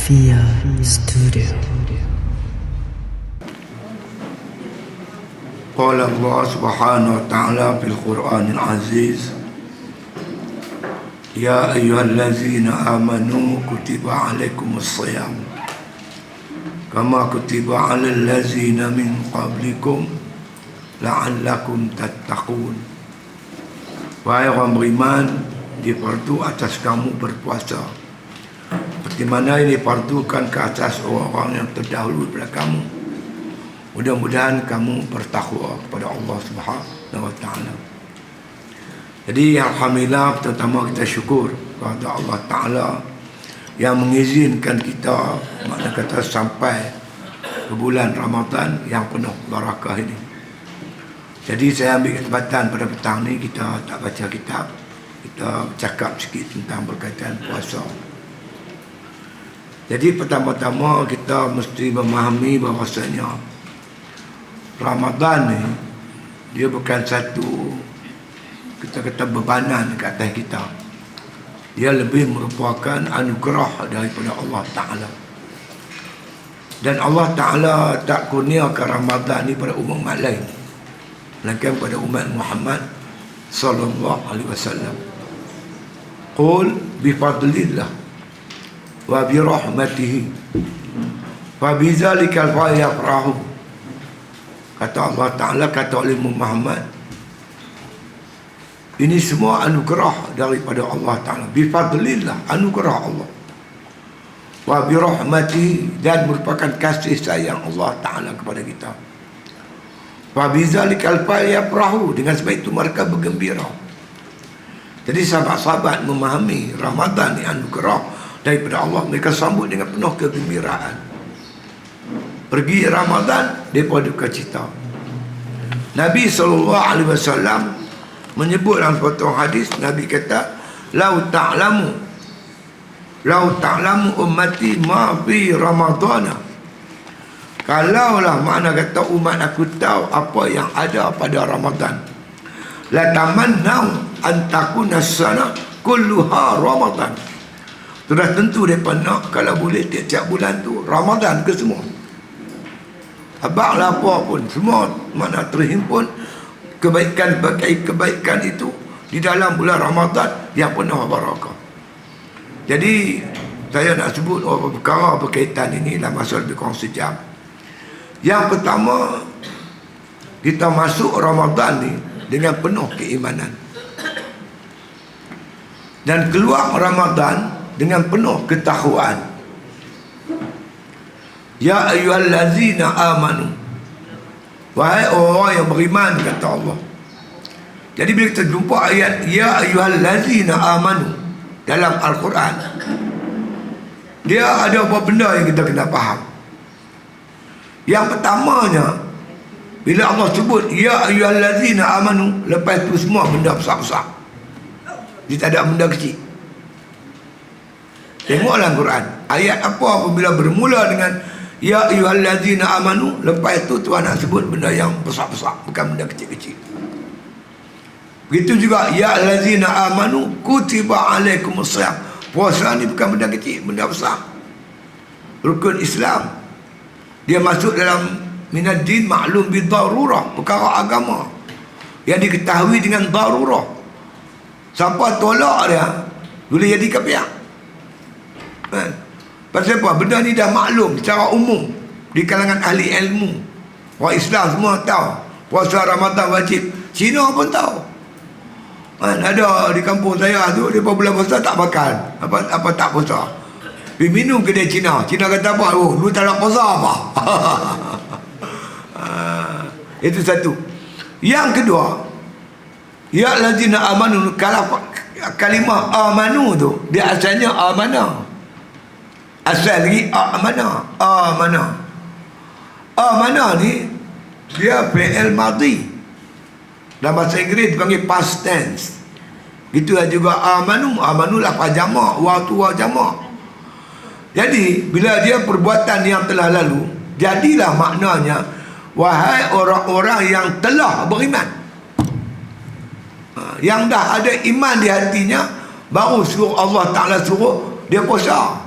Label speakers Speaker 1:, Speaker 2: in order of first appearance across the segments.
Speaker 1: Alfia Studio.
Speaker 2: Qala Allah subhanahu wa ta'ala fil Qur'anil Aziz, Ya ayyuhallazina amanu kutiba alaikumus shiyam kama kutiba alal ladzina min qablikum la'allakum tattaqun. Wahai orang beriman, difardu atas kamu berpuasa seperti mana ini difardukan ke atas orang-orang yang terdahulu daripada kamu. Mudah-mudahan kamu bertakwa kepada Allah Subhanahu wa ta'ala. Jadi alhamdulillah, pertama kita syukur kepada Allah Ta'ala yang mengizinkan kita, makna kata sampai ke bulan Ramadan yang penuh barakah ini. Jadi saya ambil kesempatan pada petang ni, kita tak baca kitab, kita bercakap sikit tentang berkaitan puasa. Jadi pertama-tama kita mesti memahami bahawasanya Ramadan ni dia bukan satu kita kata bebanan ke atas kita. Dia lebih merupakan anugerah daripada Allah Ta'ala. Dan Allah Ta'ala tak kurniakan Ramadan ni pada umat lain, melainkan pada umat Muhammad sallallahu alaihi wasallam. Qul bi fadlillah wa bi rahmatihi fa bi zalikal falyafrahu. Kata Allah Ta'ala, kata oleh Muhammad, ini semua anugerah daripada Allah Ta'ala. Bifadlillah, anugerah Allah. Wa birahmatihi, dan merupakan kasih sayang Allah Ta'ala kepada kita. Wa bizalikal falyafrahu, dengan sebab itu mereka bergembira. Jadi sahabat-sahabat memahami Ramadan ni anugerah daripada Allah, mereka sambut dengan penuh kegembiraan. Pergi Ramadan, mereka duka cita. Nabi SAW menyebut dalam suatu hadis, Nabi kata, Lau ta'lamu ummati ma fi Ramadana. Kalaulah, makna kata umat aku tahu apa yang ada pada Ramadan, la tamannau an takuna sana kulluha Ramadan. Sudah tentu mereka nak kalau boleh tiap-tiap bulan tu Ramadan ke semua. Abaklah apa pun, semua mana terhimpun kebaikan itu di dalam bulan Ramadan yang penuh barakah. Jadi saya nak sebut beberapa perkara berkaitan ini dalam masa lebih kurang sejam. Yang pertama, kita masuk Ramadan ni dengan penuh keimanan, dan keluar Ramadan dengan penuh ketakwaan. Ya ayyuhallazina amanu, wahai orang yang beriman, kata Allah. Jadi bila kita jumpa ayat Ya ayyuhallazina amanu dalam Al-Quran, dia ada beberapa benda yang kita kena faham. Yang pertamanya, bila Allah sebut Ya ayyuhallazina amanu, lepas itu semua benda besar-besar, dia tak ada benda kecil. Tengoklah Al-Quran, ayat apa apabila bermula dengan Ya ayyuhallazina amanu, lepas itu Tuhan nak sebut benda yang besar-besar, bukan benda kecil-kecil. Begitu juga Ya ayyuhallazina amanu kutiba alaikumus shiyam. Puasa ni bukan benda kecil, benda besar. Rukun Islam, dia masuk dalam minad din maklum bi darurah, perkara agama yang diketahui dengan darurah. Siapa tolak dia boleh jadi kafir. Kan? Pasal apa? Benda ni dah maklum secara umum di kalangan ahli ilmu. Orang Islam semua tahu puasa Ramadan wajib. Cina pun tahu. Ada di kampung saya tu, dia bulan puasa tak makan. Apa tak puasa. Pergi minum kedai Cina. Cina kata apa? Oh, lu tak nak puasa apa? Itu satu. Yang kedua, Ya allazina amanu, kalau kalimah amanu tu dia asalnya amanah. Asal lagi amanah ni dia fi'il madhi, dalam bahasa Inggeris dipanggil past tense. Itulah juga amanu lafaz jamak, wa tu wa jamak. Jadi bila dia perbuatan yang telah lalu, jadilah maknanya wahai orang-orang yang telah beriman. Yang dah ada iman di hatinya, baru suruh Allah Ta'ala suruh dia puasa.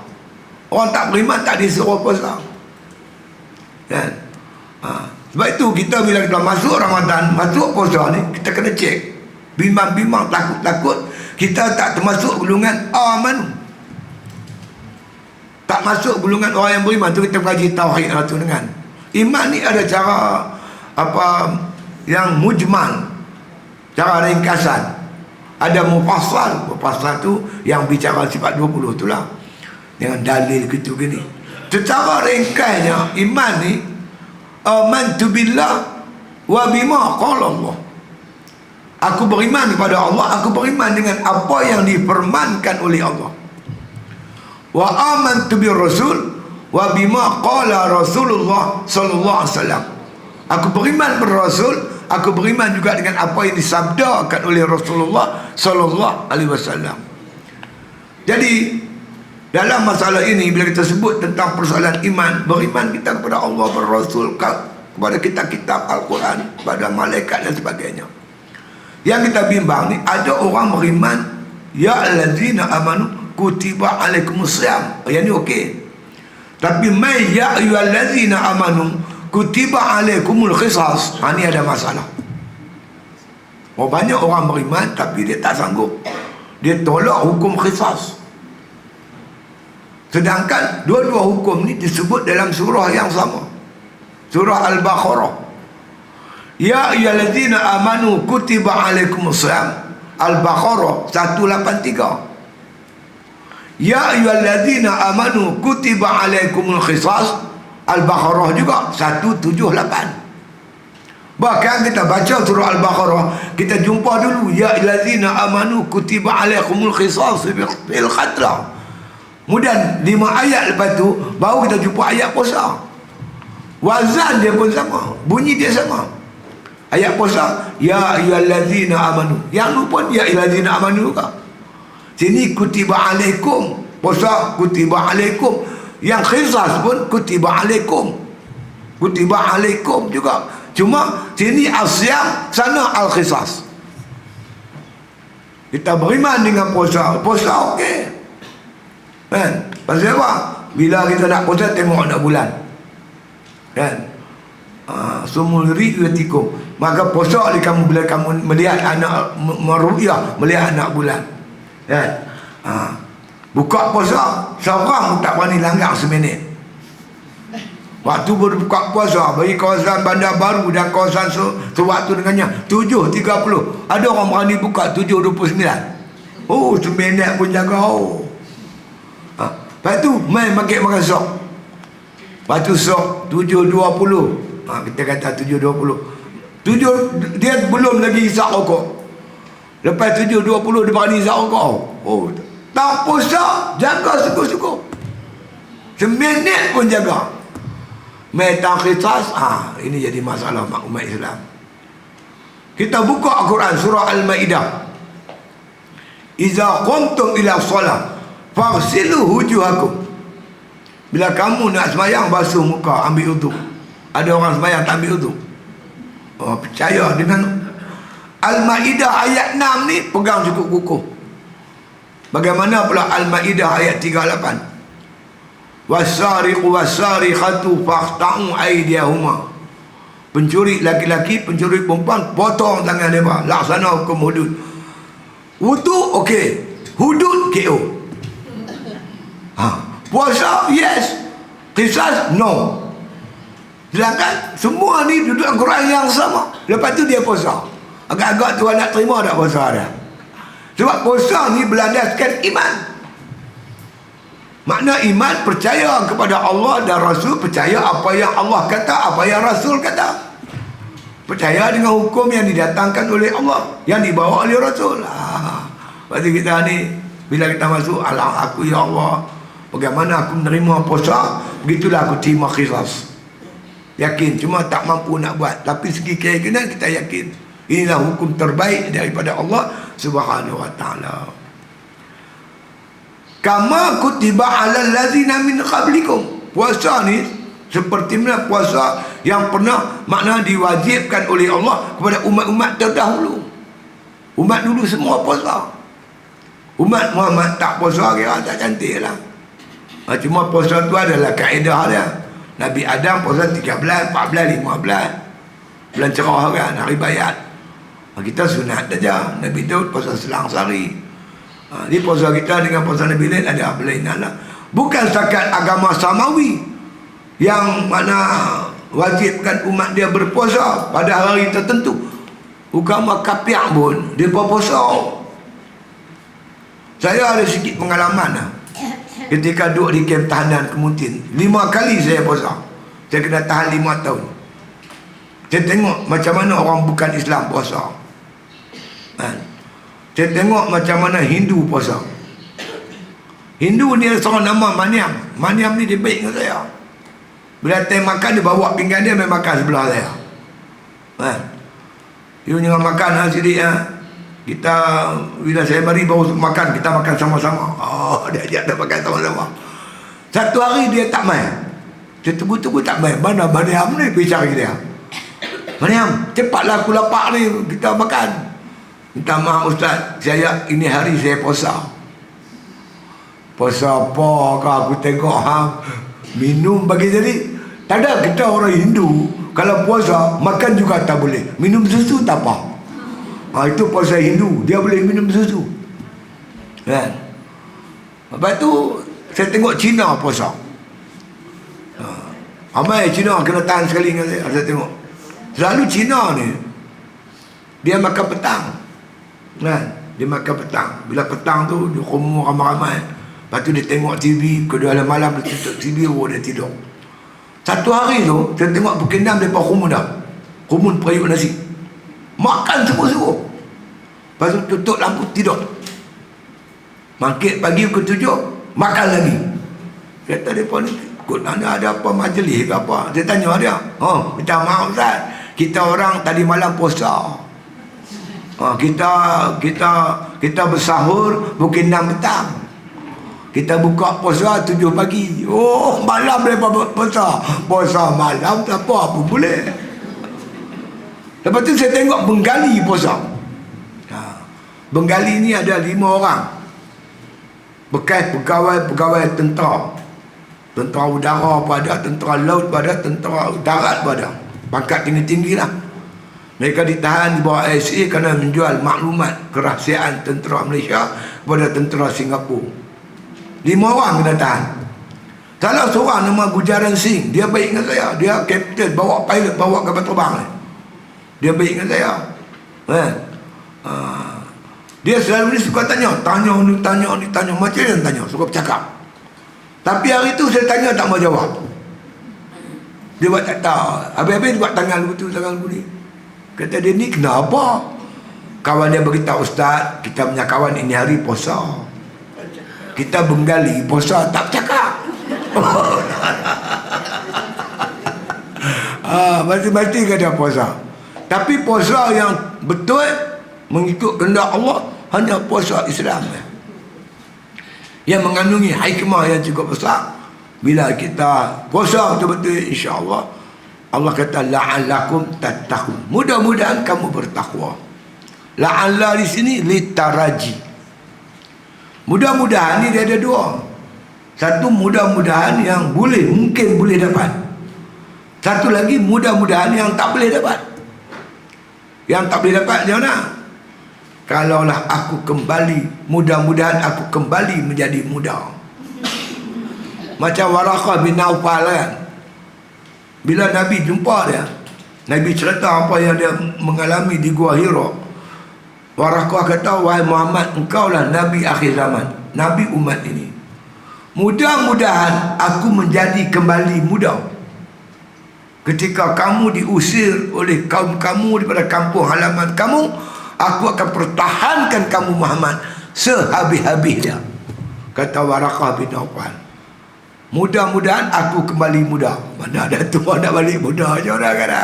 Speaker 2: Orang tak beriman tak disuruh puasa. Kan? Sebab itu kita bila kita masuk Ramadan, masuk puasa ni, kita kena cek. Bimbang-bimbang, takut-takut, kita tak termasuk golongan aman. Tak masuk golongan orang yang beriman. Tu kita kaji tauhid tu dengan. Iman ni ada cara yang mujmal, cara ringkasan. Ada mufassal. Mufassal tu yang bicara sifat 20 tu lah, dengan dalil gitu gini. Secara ringkasnya iman ni amantu billah wa bima qala Allah. Aku beriman kepada Allah, aku beriman dengan apa yang difirmankan oleh Allah. Wa amantu bir rasul wa bima qala Rasulullah sallallahu alaihi wasallam. Aku beriman ber Rasul, aku beriman juga dengan apa yang disabdakan oleh Rasulullah sallallahu alaihi wasallam. Jadi dalam masalah ini, bila kita sebut tentang persoalan iman, beriman kita kepada Allah, ber-Rasul, kepada kitab-kitab Al-Quran, kepada malaikat dan sebagainya. Yang kita bimbang ni, ada orang beriman, ya allazina amanu kutiba alaikumusiyam. Yang ni okey. Tapi mai ya ayyuhallazina amanu kutiba alaikumul qisas. Ni ada masalah. Banyak orang beriman tapi dia tak sanggup. Dia tolak hukum qisas. Sedangkan dua-dua hukum ni disebut dalam surah yang sama. Surah Al-Baqarah. Ya ayyuhallazina amanu kutiba alaikumusiyam. Al-Baqarah 183. Ya ayyuhallazina amanu kutiba alaikumul qisas. Al-Baqarah juga 178. Bahkan kita baca surah Al-Baqarah, kita jumpa dulu ya ayyuhallazina amanu kutiba alaikumul qisas fil qatl. Kemudian 5 ayat lepas tu baru kita jumpa ayat puasa. Wazan dia pun sama, bunyi dia sama. Ayat puasa ya ayyuhallazina amanu, yang lu pun ya ayyuhallazina amanu juga. Sini kutiba alaikum, puasa kutiba alaikum. Yang qisas pun kutiba alaikum, kutiba alaikum juga. Cuma sini asyam, sana al-qisas. Kita beriman dengan puasa, puasa okey. Kan? Pasal apa? Bila kita nak puasa, tengok nak bulan. Kan? Sumul ri'yatikum. Maka puasa ni kamu bila kamu melihat anak meru'yah, melihat anak bulan. Kan? Buka puasa, seorang tak berani langgar seminit. Waktu berbuka puasa bagi kawasan Bandar Baru dan kawasan sewaktu dengannya 7.30, ada orang berani buka 7.29. Oh, seminit pun jaga. Lepas tu main makan sok. Lepas tu sok 7.20. Kita kata 7.20. Dia belum lagi isap rokok. Lepas 7.20 dia berani isap rokok. Oh, tak puasa, jaga suku-suku. Seminit pun jaga. Meta qisas, ini jadi masalah umat Islam. Kita buka Al-Quran surah Al-Maidah. Iza qumtum ila shalah faghsilu wujuhakum. Bila kamu nak sembahyang, basuh muka, ambil wudu. Ada orang sembahyang tak ambil wudu. Percaya dengan Al-Maidah ayat 6 ni, pegang cukup kukuh. Bagaimana pula Al-Maidah ayat 38? Wasariqu wasariqatu faqta'u aydiyahuma. Pencuri laki-laki, pencuri perempuan, potong tangan mereka. Laksana hukum hudud. Wudu okey, hudud KO. Puasa yes, qisas no. Sedangkan semua ni duduk Al-Quran yang sama. Lepas tu dia puasa. Agak-agak Tuhan nak terima tak puasa dia? Sebab puasa ni berlandaskan iman. Makna iman, percaya kepada Allah dan Rasul, percaya apa yang Allah kata, apa yang Rasul kata. Percaya dengan hukum yang didatangkan oleh Allah, yang dibawa oleh Rasul. Berarti kita ni, bila kita masuk, alah aku ya Allah, bagaimana aku menerima puasa, begitulah aku terima qisas. Yakin, cuma tak mampu nak buat. Tapi segi keyakinan kita yakin. Inilah hukum terbaik daripada Allah Subhanahu wa ta'ala. Kama kutiba alal ladzina min qablikum. Puasa ni seperti mana puasa yang pernah makna diwajibkan oleh Allah kepada umat-umat terdahulu. Umat dulu semua puasa. Umat Muhammad tak puasa, kira tak cantik lah. Cuma puasa tu adalah kaedah dia. Nabi Adam puasa 13, 14, 15 bulan cerah kan, hari bayat. Kita sunat saja. Nabi Daud puasa selang sehari. Di puasa kita dengan puasa Nabi lain ada berlainan lah. Bukan setakat agama samawi yang mana wajibkan umat dia berpuasa pada hari tertentu. Agama kapiak pun dia berpuasa. Saya ada sikit pengalaman lah. Ketika duduk di kem tahanan Kemutin, 5 kali saya puasa. Saya kena tahan 5 tahun. Saya tengok macam mana orang bukan Islam puasa. Saya tengok macam mana Hindu puasa. Hindu ni ada seorang nama Maniam. Maniam ni dia baik dengan saya. Bila time makan dia bawa pinggan dia main makan sebelah saya. Dia jangan makan sidik kita bila saya mari baru makan, kita makan sama-sama. Dia ajak dah makan sama-sama. Satu hari dia tak main. Dia tunggu-tunggu tak main. Mana Maniam ni pergi cari dia. Maniam, cepatlah aku lapar ni, kita makan. Minta maaf Ustaz, saya ini hari saya puasa. Puasa apa ke aku tengok minum bagi jadi. Tak ada, kita orang Hindu kalau puasa makan juga tak boleh, minum susu tak apa. Itu puasa Hindu, dia boleh minum susu kan. Lepas tu saya tengok Cina puasa. Ramai Cina kena tahan sekali dengan saya tengok. Selalu Cina ni dia makan petang kan. Dia makan petang. Bila petang tu dia kumur ramai-ramai. Lepas tu dia tengok TV. Kedua malam dia tutup TV, dia tidur. Satu hari tu saya tengok Bukit Enam dia kumun dah. Kumun periuk nasi, makan semua-semua. Lepas tu tutup lampu tidur. Bangkit pagi pukul 7 makan lagi. Kata dia pun ni kot mana ada apa majlis ke apa. Saya tanya dia, minta maaf Ustaz, kita orang tadi malam puasa. Kita bersahur pukul 6 petang. Kita buka puasa 7 pagi. Malam lepas puasa. Puasa malam tak apa boleh. Lepas tu saya tengok Bengali puasa. Bengali ni ada 5 orang. Bekas pegawai tentera. Tentera udara pun ada, tentera laut pun ada, tentera darat pun ada. Pangkat tinggi-tinggi lah. Mereka ditahan di bawah ISA kerana menjual maklumat kerahsiaan tentera Malaysia kepada tentera Singapura. 5 orang kena tahan. Salah seorang nama Gujaran Singh, dia baik dengan saya. Dia kapten, bawa pilot, bawa kapal terbang. Dia baik dengan saya. Dia selalu ni suka tanya ni, macam mana tanya, suka bercakap. Tapi hari tu saya tanya tak mau jawab. Dia buat tak tahu. Habis-habis dia buat tangan betul, tangan ni. Kata dia ni kenapa? Kawan dia beritahu, Ustaz, kita punya kawan ini hari puasa. Kita Bengali puasa tak cakap. Mesti-mesti kata puasa. Tapi puasa yang betul mengikut kehendak Allah hanya puasa Islam yang mengandungi hikmah yang cukup besar. Bila kita puasa betul-betul, insya-Allah Allah kata la'allakum tattaqun, mudah-mudahan kamu bertakwa. La'alla di sini litaraji. Mudah-mudahan ni dia ada 2. Satu mudah-mudahan yang mungkin boleh dapat. Satu lagi mudah-mudahan yang tak boleh dapat. Yang tak boleh dapat dia mana? Kalaulah aku kembali, mudah-mudahan aku kembali menjadi muda. Macam Waraqah bin Naufal kan. Bila Nabi jumpa dia, Nabi cerita apa yang dia mengalami di Gua Hira. Waraqah kata, wahai Muhammad, engkau lah Nabi akhir zaman, Nabi umat ini. Mudah-mudahan aku menjadi kembali muda. Ketika kamu diusir oleh kaum kamu daripada kampung halaman kamu, aku akan pertahankan kamu Muhammad sehabis-habisnya. Kata Waraqah bin Naufal, mudah-mudahan aku kembali muda. Mana ada tua nak balik muda je orang kata.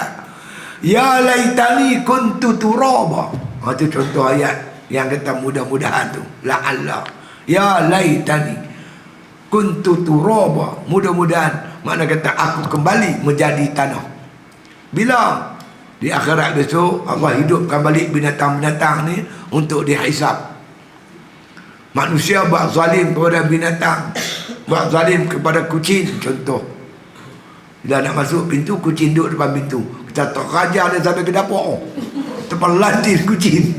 Speaker 2: Ya laitani kuntu turaba. Itu contoh ayat yang kata mudah-mudahan tu. La'alla. Ya laitani kuntu turaba. Mudah-mudahan, makna kata aku kembali menjadi tanah. Bila? Di akhirat besok Allah hidupkan balik binatang-binatang ni untuk dihisap. Manusia buat zalim kepada binatang. buat zalim kepada kucing, contoh. Bila nak masuk pintu, kucing duduk depan pintu. Kita terkajar dia sampai ke dapur. Terpelantin kucing.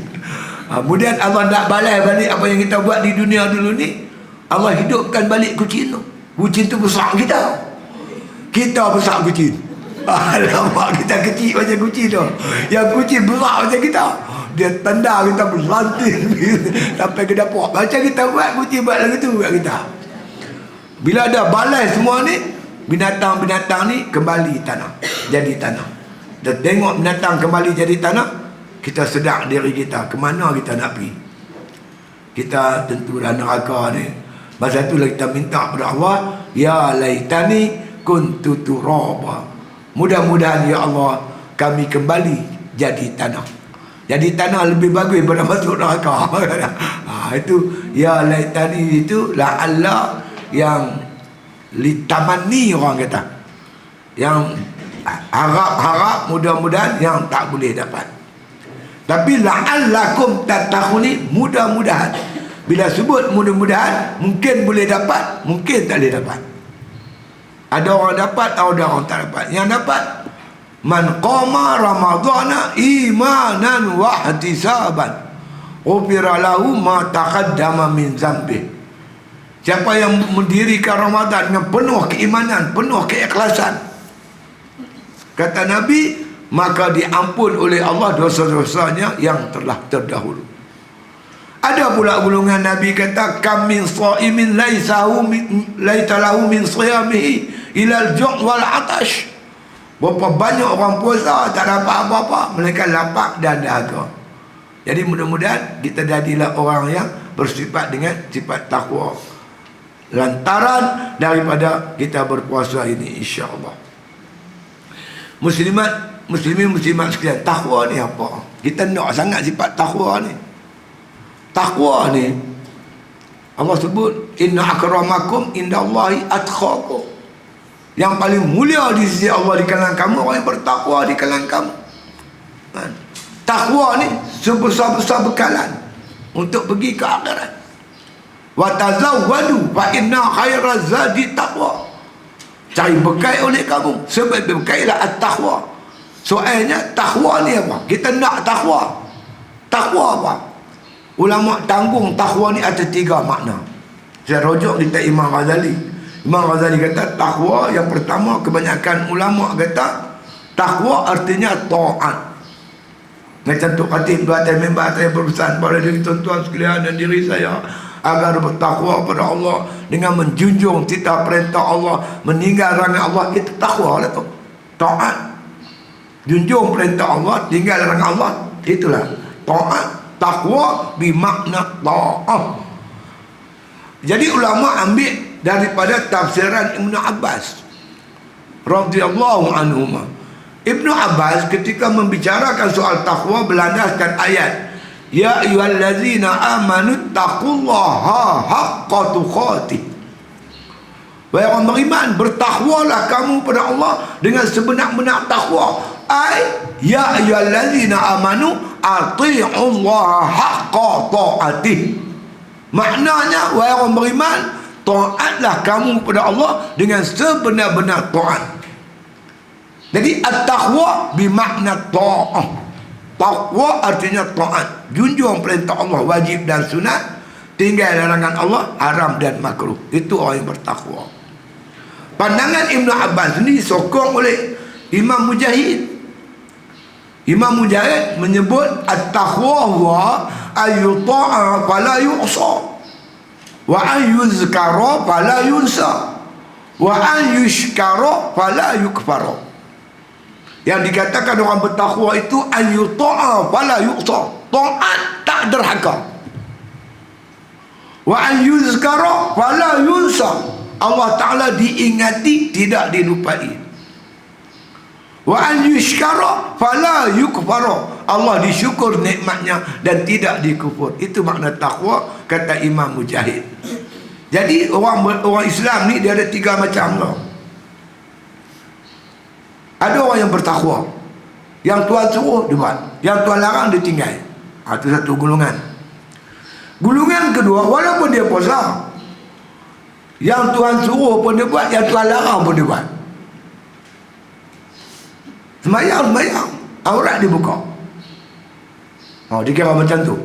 Speaker 2: Kemudian Allah nak balas balik apa yang kita buat di dunia dulu ni. Allah hidupkan balik kucing tu. Kucing tu besar kita. Kita besar kucing. Alamak, kita kecil macam kucing tu. Yang kucing besar macam kita. Dia tendang kita berlantin sampai ke dapur. Macam kita buat, kucing buat lagi tu buat kita. Bila ada balai semua ni, binatang-binatang ni kembali tanah. Jadi tanah. Kita tengok binatang kembali jadi tanah, kita sedar diri kita, ke mana kita nak pergi. Kita tentulah neraka ni. Masa itulah kita minta kepada Allah, ya laitani kuntu turaba. Mudah-mudahan ya Allah kami kembali jadi tanah. Jadi tanah lebih bagus daripada masuk neraka. Itu ya laitani itu la'alla yang litamani orang kata. Yang harap-harap mudah-mudahan yang tak boleh dapat. Tapi la'allakum tattaquni, mudah-mudahan. Bila sebut mudah-mudahan, mungkin boleh dapat, mungkin tak boleh dapat. Ada orang dapat, ada orang tak dapat. Yang dapat, man qama ramadhana imanan wa ihtisaban ghufira lahu ma taqaddama min dzambi. Siapa yang mendirikan Ramadan dengan penuh keimanan, penuh keikhlasan, kata Nabi, maka diampun oleh Allah dosa-dosanya yang telah terdahulu. Ada pula golongan Nabi kata, kam min shaimin laisa lahu min siyamihi ila al-ju' wal 'atash. Berapa banyak orang puasa tak dapat apa-apa, mereka lapar dan dahaga. Jadi mudah-mudahan kita jadilah orang yang bersifat dengan sifat takwa lantaran daripada kita berpuasa ini, insya-Allah. Muslimin sekalian, takwa ni apa? Kita nak sangat sifat takwa ni. Takwa ni Allah sebut, inna akramakum indallahi atqakum. Yang paling mulia di sisi Allah di kalangan kamu orang yang bertakwa di kalangan kamu. Takwa ni sebesar-besar bekalan untuk pergi ke akhirat. Wa tazawwadu fa inna khairaz zadi taqwa. Cari bekal oleh kamu, sebaik-baik bekal ialah at-taqwa. Soalnya takwa ni apa? Kita nak takwa. Takwa apa? Ulama tanggung takwa ni ada 3 makna. Saya rujuk kita Imam Ghazali. Imam Ghazali kata takwa yang pertama, kebanyakan ulama kata takwa artinya taat. Macam tu khatib dua atas mimbar saya berpesan pada diri tuan-tuan sekalian dan diri saya agar bertakwa kepada Allah dengan menjunjung titah perintah Allah, meninggal larangan Allah. Itu takwa lah tu. Taat. Junjung perintah Allah, tinggal larangan Allah. Itulah taat. Takwa bermakna ta'ah. Jadi ulama ambil daripada tafsiran Ibnu Abbas radhiyallahu anhuma. Ibnu Abbas ketika membicarakan soal takwa berlandaskan ayat, ya ayyuhallazina amanu taqullaha haqqa tuqatih. Wahai orang beriman, bertakwalah kamu pada Allah dengan sebenar-benar takwa. Ya ayyuhallazina amanu ati'ullaha haqqa ta'atih. Maknanya, wahai orang beriman, taatlah kamu kepada Allah dengan sebenar-benar taat. Jadi at-taqwa bermakna ta'ah. Taqwa artinya taat, junjung perintah Allah wajib dan sunat, tinggal larangan Allah haram dan makruh. Itu orang yang bertakwa. Pandangan Ibnu Abbas ini disokong oleh Imam Mujahid. Imam Mujahid menyebut at-taqwa wa ayyuta'a fala yu'sa wa ayyuzkara fala yunsa wa ayyushkara fala yukfara. Yang dikatakan orang bertakwa itu ayyuta'a fala yu'sa, taat tak derhaka. Wa ayyuzkara fala yunsa, Allah Ta'ala diingati tidak dilupai. Wa an yushkara fala yukfara, Allah disyukur nikmatnya dan tidak dikufur. Itu makna takwa kata Imam Mujahid. Jadi orang Islam ni dia ada 3 macam lah. Ada orang yang bertakwa, yang Tuhan suruh dia buat, yang Tuhan larang dia tinggal. Itu satu golongan. Golongan kedua, walaupun dia puasa Yang Tuhan suruh pun dia buat, yang Tuhan larang pun dia buat. Sembahyang, aurat dia buka. Dia kira macam tu.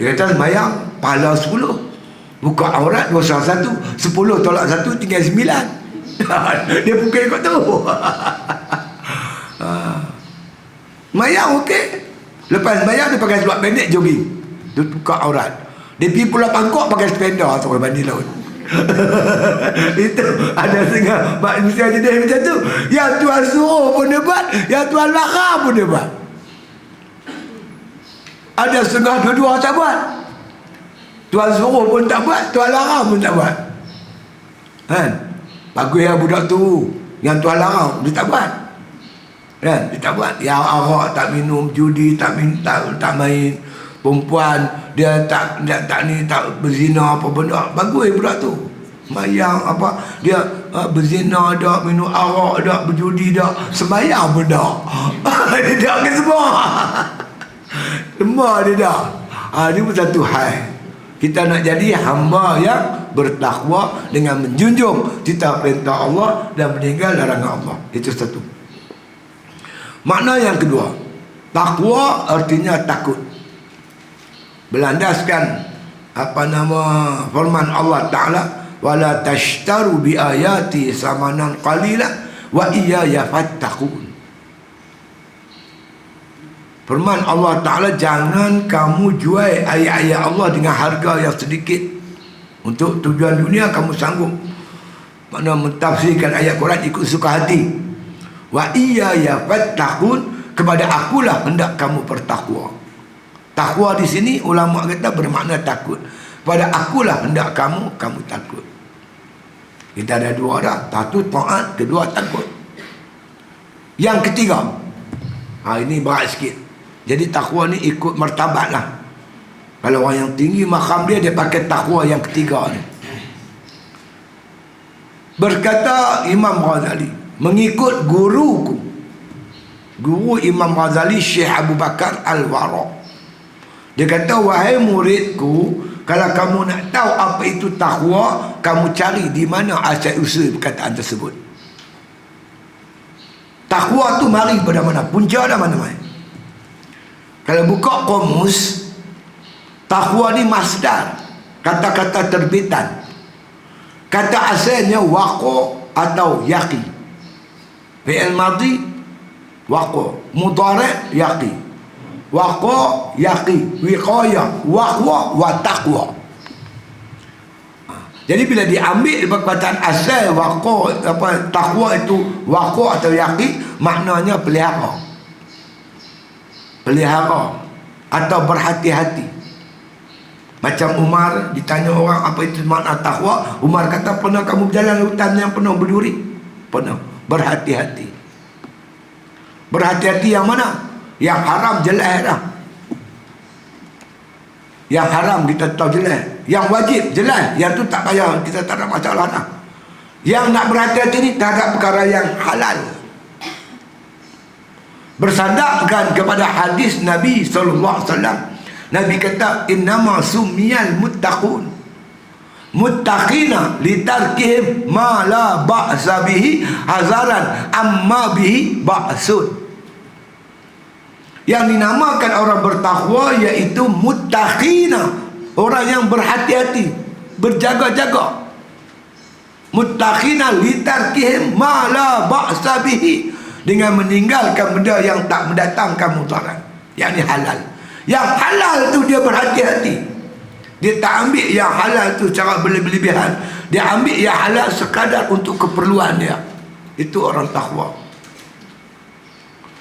Speaker 2: Dia kata sembahyang, pahala 10. Buka aurat, dosa 1. 10 tolak 1, tinggal 9. Dia pukul ikut tu. Sembahyang okey. Lepas sembahyang dia pakai seluar pendek jogging. Dia buka aurat. Dia pergi Pulau Pangkok pakai sepeda sampai mandi laut. Itu ada setengah manusia jadi macam tu. Yang Tuhan suruh pun dia buat, yang Tuhan larang pun dia buat. Ada setengah dua-dua tak buat. Tuhan suruh pun tak buat, Tuhan larang pun tak buat. Kan? Bagus ya budak tu. Yang Tuhan larang dia tak buat. Kan? Dia tak buat. Yang arak tak minum, judi tak main, perempuan dia tak berzina apa benda. Bagus budak tu. Sembahyang apa, dia berzina dak, minum arak dak, berjudi dak, sembahyang pun dak. Dia dak ke semua. Semua dia dak. Ini pun satu hal. Kita nak jadi hamba yang bertakwa dengan menjunjung titah perintah Allah dan meninggal larangan Allah. Itu satu. Makna yang kedua, takwa artinya takut. Berlandaskan firman Allah Ta'ala, wala tashtaru bi ayati samanan qalila wa iyaya fattaqun. Firman Allah Ta'ala, jangan kamu jual ayat-ayat Allah dengan harga yang sedikit. Untuk tujuan dunia kamu sanggup mentafsirkan ayat Quran ikut suka hati. Wa iyaya fattaqun, kepada akulah hendak kamu bertakwa. Takwa di sini ulama kata bermakna takut. Pada akulah hendak kamu takut. Kita ada dua dah. Satu taat, kedua takut. Yang ketiga, ini berat sikit. Jadi takwa ni ikut martabat lah. Kalau orang yang tinggi makam dia pakai takwa yang ketiga ni. Berkata Imam Ghazali, mengikut guru Imam Ghazali, Syekh Abu Bakar Al-Wara'. Dia kata, wahai muridku, kalau kamu nak tahu apa itu takwa, kamu cari di mana asal usul perkataan tersebut. Takwa tu mari pada mana? Punca dah mana-mana. Kalau buka kamus, takwa ni masdar, kata-kata terbitan. Kata asalnya waqa atau yaqi. Fi'il madhi waqa, mudhari' yaqi. Waqa yaqi, wiqayah, waqwa wa taqwa. Jadi bila diambil perkataan asal waqa takwa itu waqa atau yaqi, maknanya pelihara. Pelihara atau berhati-hati. Macam Umar ditanya orang apa itu makna takwa, Umar kata, pernah kamu berjalan hutan yang penuh berduri? Pernah. Berhati-hati. Berhati-hati yang mana? Yang haram jelas dah. Yang haram kita tahu jelas. Yang wajib jelas. Yang tu tak payah, kita tak ada masalah dah. Yang nak berhati-hati ni terhadap perkara yang halal. Bersandarkan kepada hadis Nabi SAW. Nabi kata, innama sumiyal muttaqun muttaqina litarkihim ma la ba'sa bihi hazaran amma bihi ba'sun. Yang dinamakan orang bertakwa iaitu muttaqina, orang yang berhati-hati, berjaga-jaga. Muttaqina litarkihim ma la ba'sa bihi, dengan meninggalkan benda yang tak mendatangkan mudarat, yang ini halal. Yang halal tu dia berhati-hati. Dia tak ambil yang halal tu secara berlebihan. Dia ambil yang halal sekadar untuk keperluan dia. Itu orang takwa.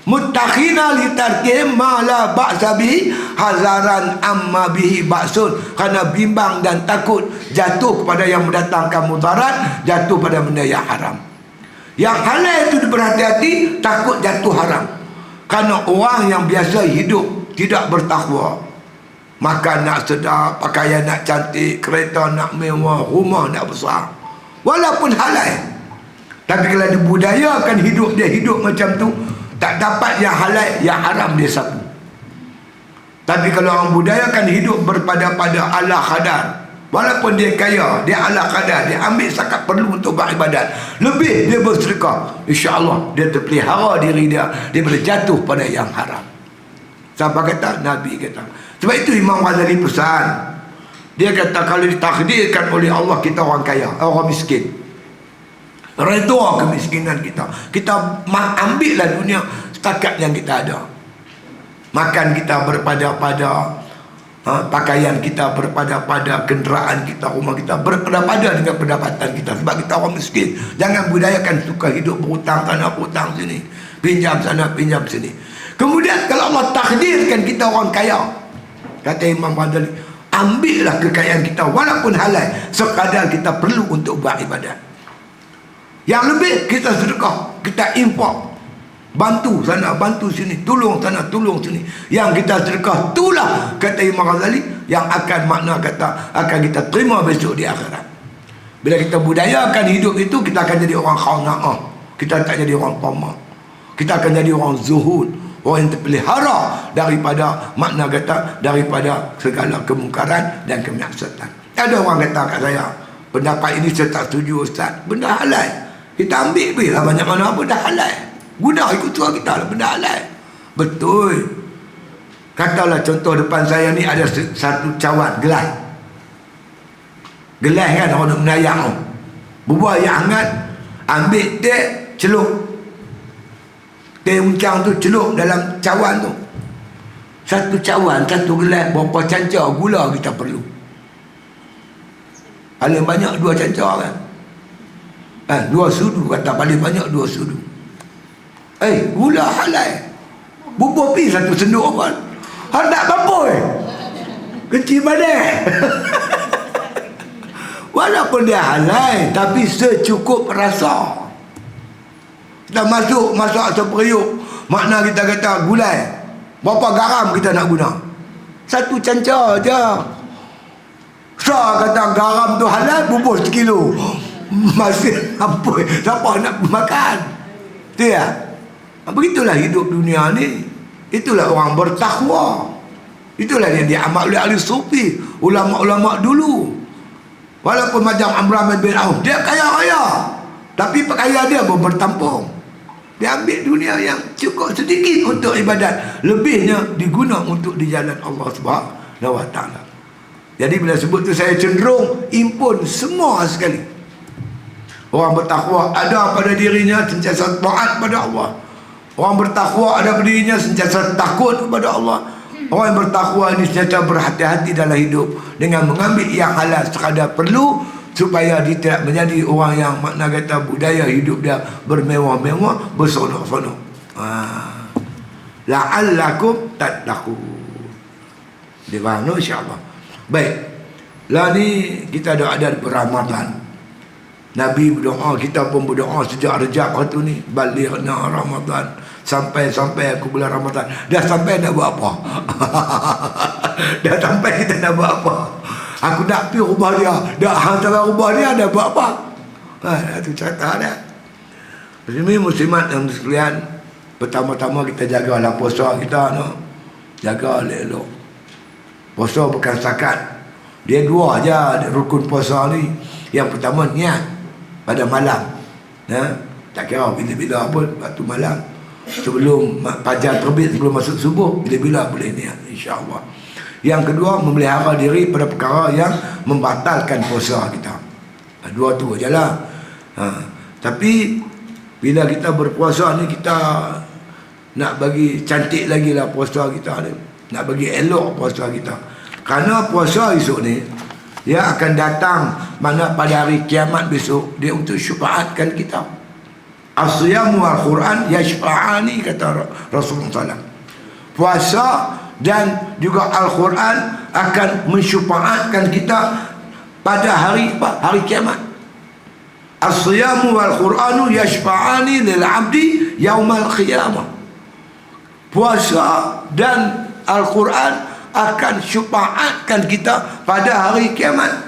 Speaker 2: Muttaqina litarkihim ma la ba'sa bihi hazaran amma bihi ba'sun, kerana bimbang dan takut jatuh kepada yang mendatangkan mudarat, jatuh pada benda yang haram. Yang halal itu berhati-hati, takut jatuh haram. Kerana orang yang biasa hidup tidak bertakwa, makan nak sedap, pakaian nak cantik, kereta nak mewah, rumah nak besar, walaupun halal, tapi kalau dibudayakan hidup dia hidup macam tu, tak dapat yang halal, yang haram dia sapu. Tapi kalau orang budayakan hidup berpada-pada ala khadar, Walaupun dia kaya, dia ala kadar, dia ambil zakat perlu untuk beribadat, lebih dia bersedekah, insya-Allah dia terpelihara diri dia daripada jatuh pada yang haram. Sampai kata Nabi kata. Sebab itu Imam Ghazali pesan. Dia kata kalau ditakdirkan oleh Allah kita orang kaya, orang miskin, redha kemiskinan kita, kita ambillah dunia setakat yang kita ada. Makan kita berpada-pada, pakaian kita berpada-pada, kenderaan kita, rumah kita berpada-pada dengan pendapatan kita. Sebab kita orang miskin. Jangan budayakan suka hidup berhutang sana berhutang sini, pinjam sana pinjam sini. Kemudian kalau Allah takdirkan kita orang kaya, kata Imam Ghazali, ambillah kekayaan kita walaupun halal, sekadar kita perlu untuk beribadat. Yang lebih kita sedekah, kita infak, bantu sana bantu sini, tolong sana tolong sini. Yang kita sedekah itulah, kata Imam Ghazali, yang akan makna kata akan kita terima besok di akhirat. Bila kita budayakan hidup itu, kita akan jadi orang khana'ah, kita tak jadi orang tamak, kita akan jadi orang zuhud, orang yang terpelihara daripada makna kata daripada segala kemungkaran dan kemaksiatan. Ada orang kata kat saya, pendapat ini saya tak setuju Ustaz, benda halal kita ambil lah, banyak mana benda halal, guna ikut suara kita lah, benda halal. Betul. Katalah contoh depan saya ni ada satu cawan gelas kan orang nak menayak tu, berbuah yang hangat, ambil teh celup, teh uncang tu celup dalam cawan tu. Satu cawan, satu gelas, berapa cancah gula kita perlu? Paling banyak 2 cancah kan? 2 sudu, kata paling banyak 2 sudu. Gula halal. Bubur pi satu senduk apa? Hendak apa? Kecil badan. Walaupun dia halal, tapi secukup rasa. Kita masuk seperiuk, makna kita kata gulai, berapa garam kita nak guna? 1 cancah je. Kata garam tu halal, bubur 1 kilo. Masih apa? Siapa nak makan? Tu ya. Begitulah hidup dunia ni. Itulah orang bertakwa. Itulah yang diamal oleh ahli sufi, ulama-ulama dulu. Walaupun macam Amr bin Auf, dia kaya-kaya, tapi pakaian dia pun bertampung. Dia ambil dunia yang cukup sedikit untuk ibadat, lebihnya diguna untuk di jalan Allah Subhanahu wa taala. Jadi bila sebut tu saya cenderung impun semua sekali. Orang bertakwa ada pada dirinya sentiasa taat pada Allah. Orang bertakwa ada pada dirinya sentiasa takut kepada Allah. Orang yang bertakwa ini sentiasa berhati-hati dalam hidup dengan mengambil yang halal sekadar perlu, supaya dia tidak menjadi orang yang makna kata budaya hidup dia bermewah-mewah, bersonok-sonok. La'allakum tattaqun. Dia faham insya-Allah. Baik. Lah ni kita ada Ramadan. Nabi berdoa, kita pun berdoa sejak Rejab waktu ni, balighna Ramadan, sampai aku bulan Ramadan. Dah sampai nak buat apa? Dah sampai kita nak buat apa? Aku nak pergi rumah dia, dah hantar rumah dia, dah buat apa? Itu cerita dia. Muslimin muslimat yang sekalian, pertama-tama kita jagalah puasa kita, no? Jaga elok. Puasa bukan setakat, dia 2 aja rukun puasa ni. Yang pertama niat pada malam, tak kira bila-bila pun, waktu malam sebelum fajar terbit, sebelum masuk subuh, bila-bila boleh niat, insya-Allah. Yang kedua, memelihara diri pada perkara yang membatalkan puasa kita. 2 tu je lah. Tapi bila kita berpuasa ni, kita nak bagi cantik lagi lah puasa kita ni, nak bagi elok puasa kita. Kerana puasa esok ni dia akan datang mana pada hari kiamat besok, dia untuk syafaatkan kita. As-siyamu wal-Quran yashfa'ani, kata Rasulullah SAW. Puasa dan juga Al-Quran akan mensyafaatkan kita pada hari kiamat. As-siyamu wal-Quranu yashfa'ani lil-'abdi yaumal qiyamah. Puasa dan Al-Quran akan syafaatkan kita pada hari kiamat.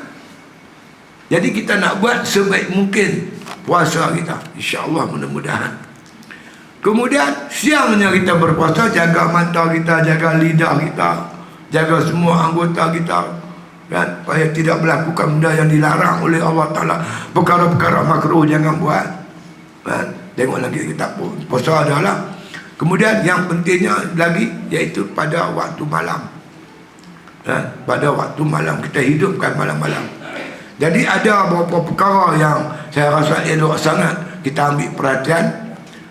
Speaker 2: Jadi kita nak buat sebaik mungkin puasa kita, insya-Allah, mudah-mudahan. Kemudian siangnya kita berpuasa, jaga mata kita, jaga lidah kita, jaga semua anggota kita. kan, supaya tidak melakukan benda yang dilarang oleh Allah Ta'ala. Perkara-perkara makruh jangan buat, kan. Tengok lagi kitab puasa adalah. Kemudian yang pentingnya lagi iaitu pada waktu malam, kan. Pada waktu malam kita hidupkan malam-malam. Jadi ada beberapa perkara yang saya rasa elok sangat kita ambil perhatian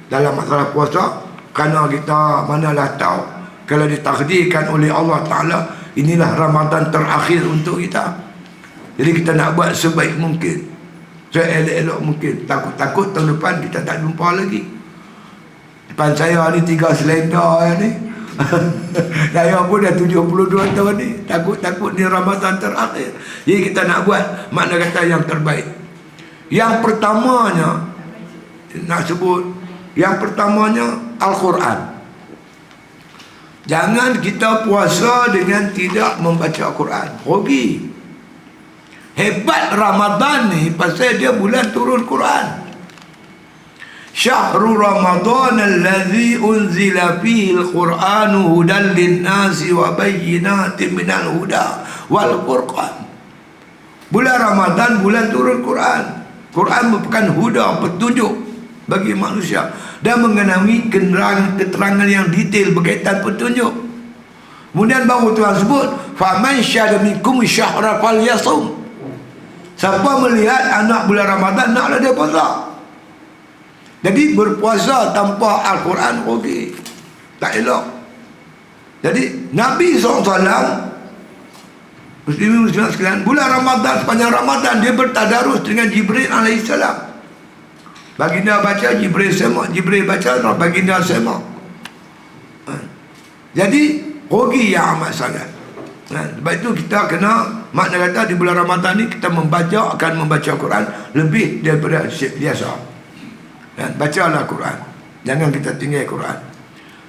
Speaker 2: dalam masalah puasa, kerana kita manalah tahu kalau ditakdirkan oleh Allah Ta'ala inilah Ramadan terakhir untuk kita. Jadi kita nak buat sebaik mungkin, seelok-elok mungkin. Takut-takut tahun depan kita tak jumpa lagi. Depan saya ni 3 selenda ni saya pun dah 72 tahun ni. Takut-takut ni Ramadan terakhir. Jadi kita nak buat makna kata yang terbaik. Yang pertamanya nak sebut, yang pertamanya Al-Quran. Jangan kita puasa dengan tidak membaca Al-Quran, rugi. Hebat Ramadan ni pasal dia bulan turun Quran. Syahrul Ramadan allazi unzila fihi al-Qur'anu hudan lin-nasi wa bayyinatin minal huda wal furqan. Bulan Ramadan bulan turun Quran. Quran merupakan huda, petunjuk bagi manusia dan mengenai keterangan yang detail berkaitan petunjuk. Kemudian baru Tuhan sebut faman syahida minkum syahra falyasum. Siapa melihat anak bulan Ramadan naklah dia puasa. Jadi berpuasa tanpa Al-Quran rugi, tak elok. Jadi Nabi SAW, muslimin sekalian, bulan Ramadan, sepanjang Ramadan dia bertadarus dengan Jibril alaihissalam. Baginda baca, Jibril semak, Jibril baca, baginda semak. Jadi rugi yang amat sangat. Sebab itu kita kena, makna kata di bulan Ramadan ni kita akan membaca Quran lebih daripada biasa. Bacalah Quran, jangan kita tinggal Quran.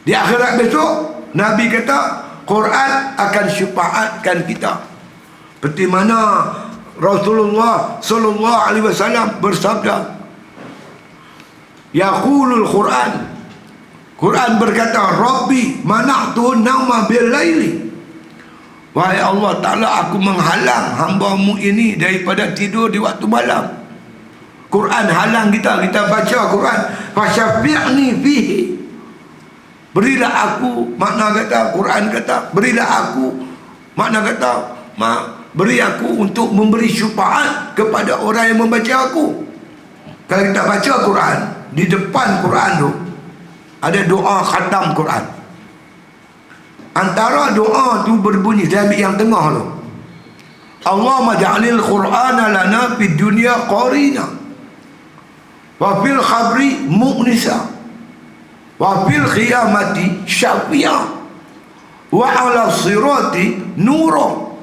Speaker 2: Di akhirat besok Nabi kata Quran akan syafaatkan kita. Seperti mana Rasulullah sallallahu alaihi wasallam bersabda, yaqulul Quran, Quran berkata, Rabbi mana'tu nauma bil laili. Wahai Allah Ta'ala, aku menghalang hamba-Mu ini daripada tidur di waktu malam. Quran halang kita baca Quran. Fasyafi'ni fihi. Berilah aku, makna kata Quran kata, berilah aku, makna kata beri aku untuk memberi syafaat kepada orang yang membaca aku. Kalau kita baca Quran, di depan Quran tu ada doa khatam Quran. Antara doa tu berbunyi, saya ambil yang tengah tu, Allahumma ja'alil Qur'ana lana fid dunya qarina wa fil khabri mu'nisa wa fil qiyamati syafi'a wa ala sirati nura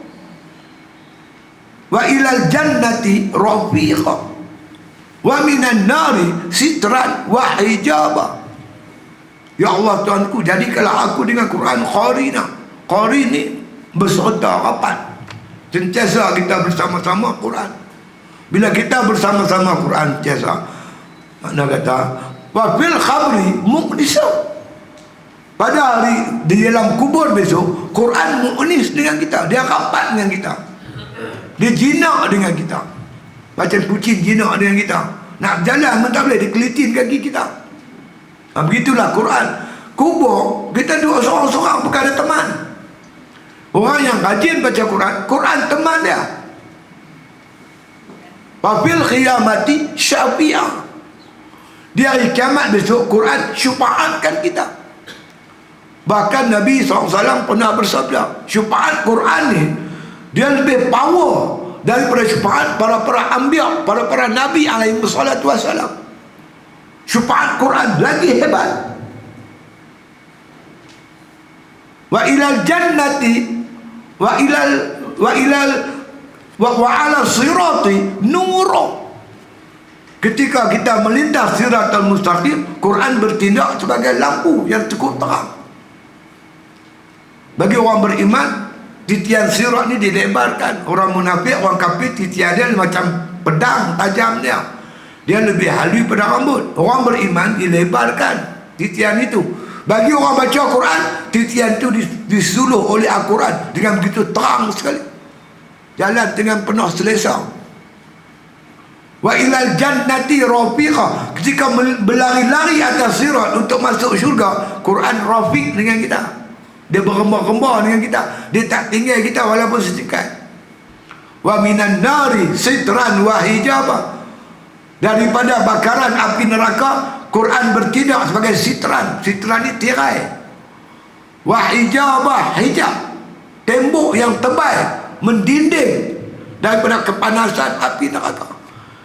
Speaker 2: wa ilal jannati rafiqa wa minan nari sitran wa hijaba. Ya Allah Tuhanku, jadikanlah aku dengan Quran qarina. Qarin ni berserta rapat, sentiasa kita bersama-sama Quran. Bila kita bersama-sama Quran sentiasa, makna kata wa fil khabri muqnisa, pada hari di dalam kubur besok Quran muqnis dengan kita, dia rapat dengan kita, dia jinak dengan kita, macam kucing jinak dengan kita. Nak jalan pun tak boleh, dia kelitin kaki kita. Begitulah Quran. Kubur kita duduk seorang-seorang, bukan ada teman. Orang yang rajin baca Quran, Quran teman dia. Wa fil qiyamati syafi'ah, di hari kiamat besok Quran syafaatkan kita. Bahkan Nabi SAW pernah bersabda, syafaat Quran ni dia lebih power daripada syafaat para anbiya, para nabi alaihi wassalatu wassalam. Syafaat Quran lagi hebat. Wa ilal jannati wa ala sirati nuro. Ketika kita melintas siratal mustaqim, Quran bertindak sebagai lampu yang cukup terang. Bagi orang beriman, titian sirat ni dilebarkan. Orang munafik, orang kafir, titian dia macam pedang tajam dia. Dia lebih halus pada rambut. Orang beriman dilebarkan titian itu. Bagi orang baca Quran, titian itu disuluh oleh Al-Quran dengan begitu terang sekali. jalan dengan penuh selesa. Wa ilal jannati rafiqa, ketika berlari-lari atas sirat untuk masuk syurga, Quran rafiq dengan kita. Dia bergembar-gembar dengan kita, dia tak tinggal kita walaupun setikat. Wa minan nari sitran wa hijaba, daripada bakaran api neraka, Quran bertindak sebagai sitran. Sitran ni tirai. Wa hijabah, hijab, tembok yang tebal mendinding daripada kepanasan api neraka.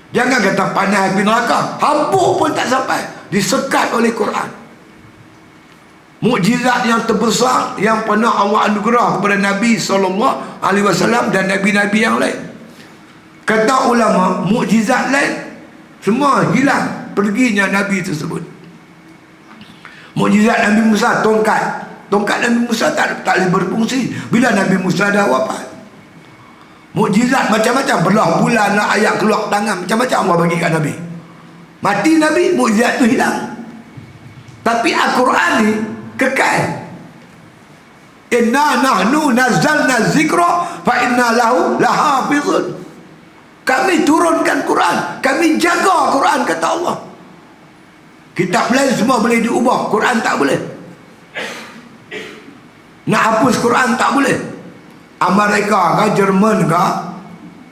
Speaker 2: Jangan kata panas api neraka, hampuk pun tak sampai, disekat oleh Quran. Mukjizat yang terbesar yang pernah Allah anugerah kepada Nabi SAW dan Nabi-Nabi yang lain. Kata ulama, mukjizat lain semua hilang perginya Nabi tersebut. Mukjizat Nabi Musa, tongkat Nabi Musa tak boleh berfungsi bila Nabi Musa dah wafat. Mukjizat macam-macam, belah bulan lah, ayat keluar tangan, macam-macam Allah bagi kat Nabi. Mati Nabi, mukjizat tu hilang. Tapi Al-Quran ni kekal. Inna nahnu nazzalna zikra fa inna lahu lahafizun. Kami turunkan Quran, kami jaga Quran, kata Allah. Kitab lain semua boleh diubah, Quran tak boleh. Nak hapus Quran tak boleh. Amerika ke, Jerman ke,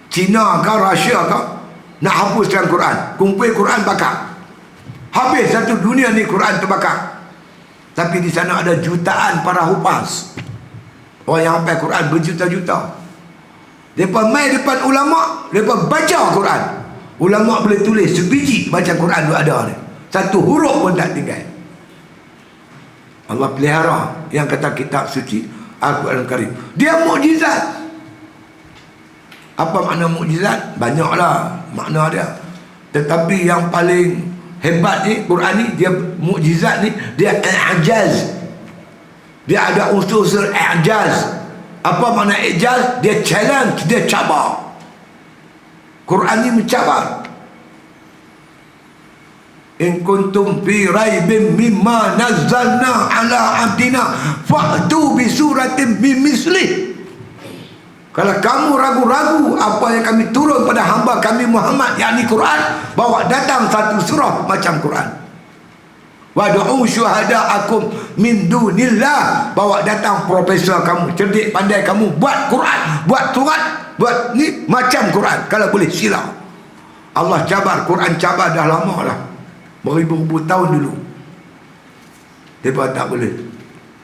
Speaker 2: China ke, Rusia ke, nak hapuskan Quran, kumpul Quran bakar. Habis satu dunia ni Quran terbakar. Tapi di sana ada jutaan para hufaz, orang yang hafal Quran berjuta-juta. Mereka main depan ulama', mereka baca Quran. Ulama' boleh tulis sebiji baca Quran tu ada ni, satu huruf pun tak tinggal. Allah pelihara yang kata kitab suci Al-Quran Karim. Dia mukjizat. Apa makna mukjizat? Banyaklah makna dia. Tetapi yang paling hebat ni, Quran ni, dia mukjizat ni, dia i'jaz. Dia ada unsur i'jaz. Apa makna i'jaz? Dia challenge, dia cabar. Quran ni mencabar. In kuntum fi raibin mimma nazzalna ala abdina fa'tu bi suratin bimislih. Kalau kamu ragu-ragu apa yang kami turun pada hamba kami Muhammad, yakni Quran, bawa datang satu surah macam Quran. Wad'u syuhada'akum min dunillah, bawa datang profesor kamu, cerdik pandai kamu, buat Quran, buat surat, buat ni macam Quran kalau boleh sila. Allah cabar, Quran cabar dah lama lah, beribu-ribu tahun dulu. Mereka tak boleh.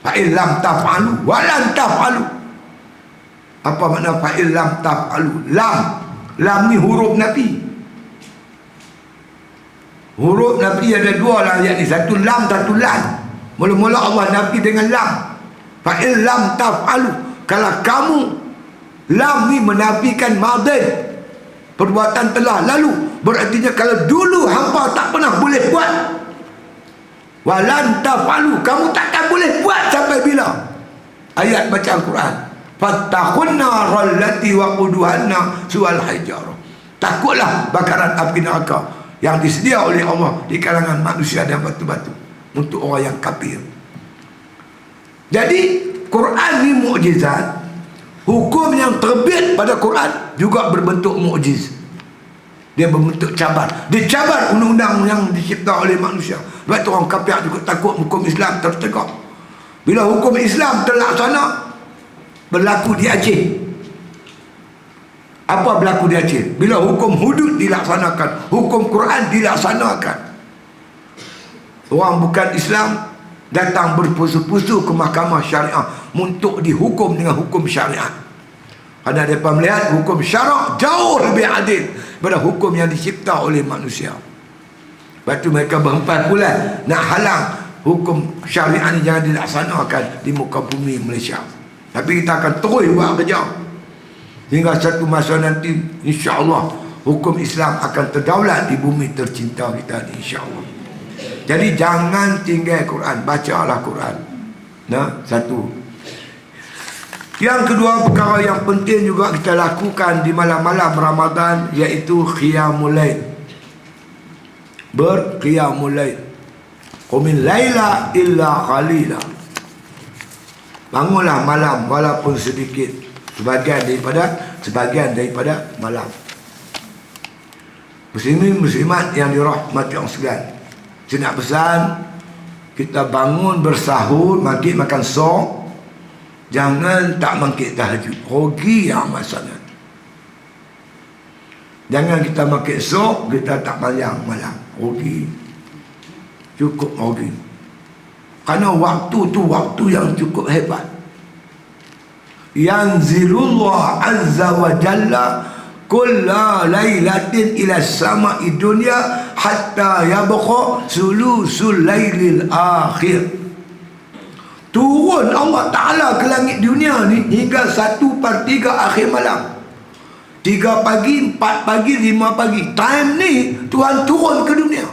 Speaker 2: Fa'il lam taf'alu walan taf'alu. Apa makna fa'il lam taf'alu? Lam ni huruf Nabi. Huruf Nabi ada dua lah ayat ni, satu lam, satu lan. Mula-mula Allah Nabi dengan lam. Fa'il lam taf'alu, kalau kamu, lam ni menafikan madin, perbuatan telah lalu. Berartinya kalau dulu hampa tak pernah boleh buat, walan taf'alu, kamu takkan boleh buat sampai bila? Ayat baca Al-Quran. Fattaqun naral lati waquduhanna sual hijarah. Takutlah bakaran api neraka yang disedia oleh Allah di kalangan manusia dan batu-batu untuk orang yang kafir. Jadi Quran ni mukjizat. Hukum yang terbit pada Quran juga berbentuk mukjiz. Dia berbentuk cabar. Dia cabar undang-undang yang dicipta oleh manusia. Sebab tu orang kafir juga takut hukum Islam tertegak. Bila hukum Islam terlaksana, berlaku di Aceh. Apa berlaku di Aceh? Bila hukum hudud dilaksanakan, hukum Quran dilaksanakan, orang bukan Islam datang berpusu-pusu ke mahkamah syariah untuk dihukum dengan hukum syariat. Kerana mereka melihat hukum syarak jauh lebih adil daripada hukum yang dicipta oleh manusia. Lepas tu mereka berhempas pula nak halang hukum syariat ni jangan dilaksanakan di muka bumi Malaysia. Tapi kita akan terus buat kerja hingga satu masa nanti, insya-Allah hukum Islam akan terdaulat di bumi tercinta kita ni, insya-Allah. Jadi jangan tinggal Quran, bacalah Quran. Nah, satu. Yang kedua, perkara yang penting juga kita lakukan di malam-malam Ramadan, iaitu qiyamul lail. Berqiyamul lail. Qumil laila illa qalila. Bangunlah malam walaupun sedikit. sebagian daripada malam. Muslimin muslimat yang dirahmati Allah sekalian, saya nak pesan, kita bangun bersahur, maghrib makan sok, jangan tak mangkit tahajud, rugi yang amat sangat. Jangan kita makan sok, kita tak malam, rugi, cukup rugi. Karena waktu tu waktu yang cukup hebat. Yanzilullah azza wa jalla kulla lailatin ila sama'i dunya hatta yabqa sulusul lailil akhir. Turun Allah Ta'ala ke langit dunia ni hingga 1/3 akhir malam. 3 pagi, 4 pagi, 5 pagi. Time ni Tuhan turun ke dunia.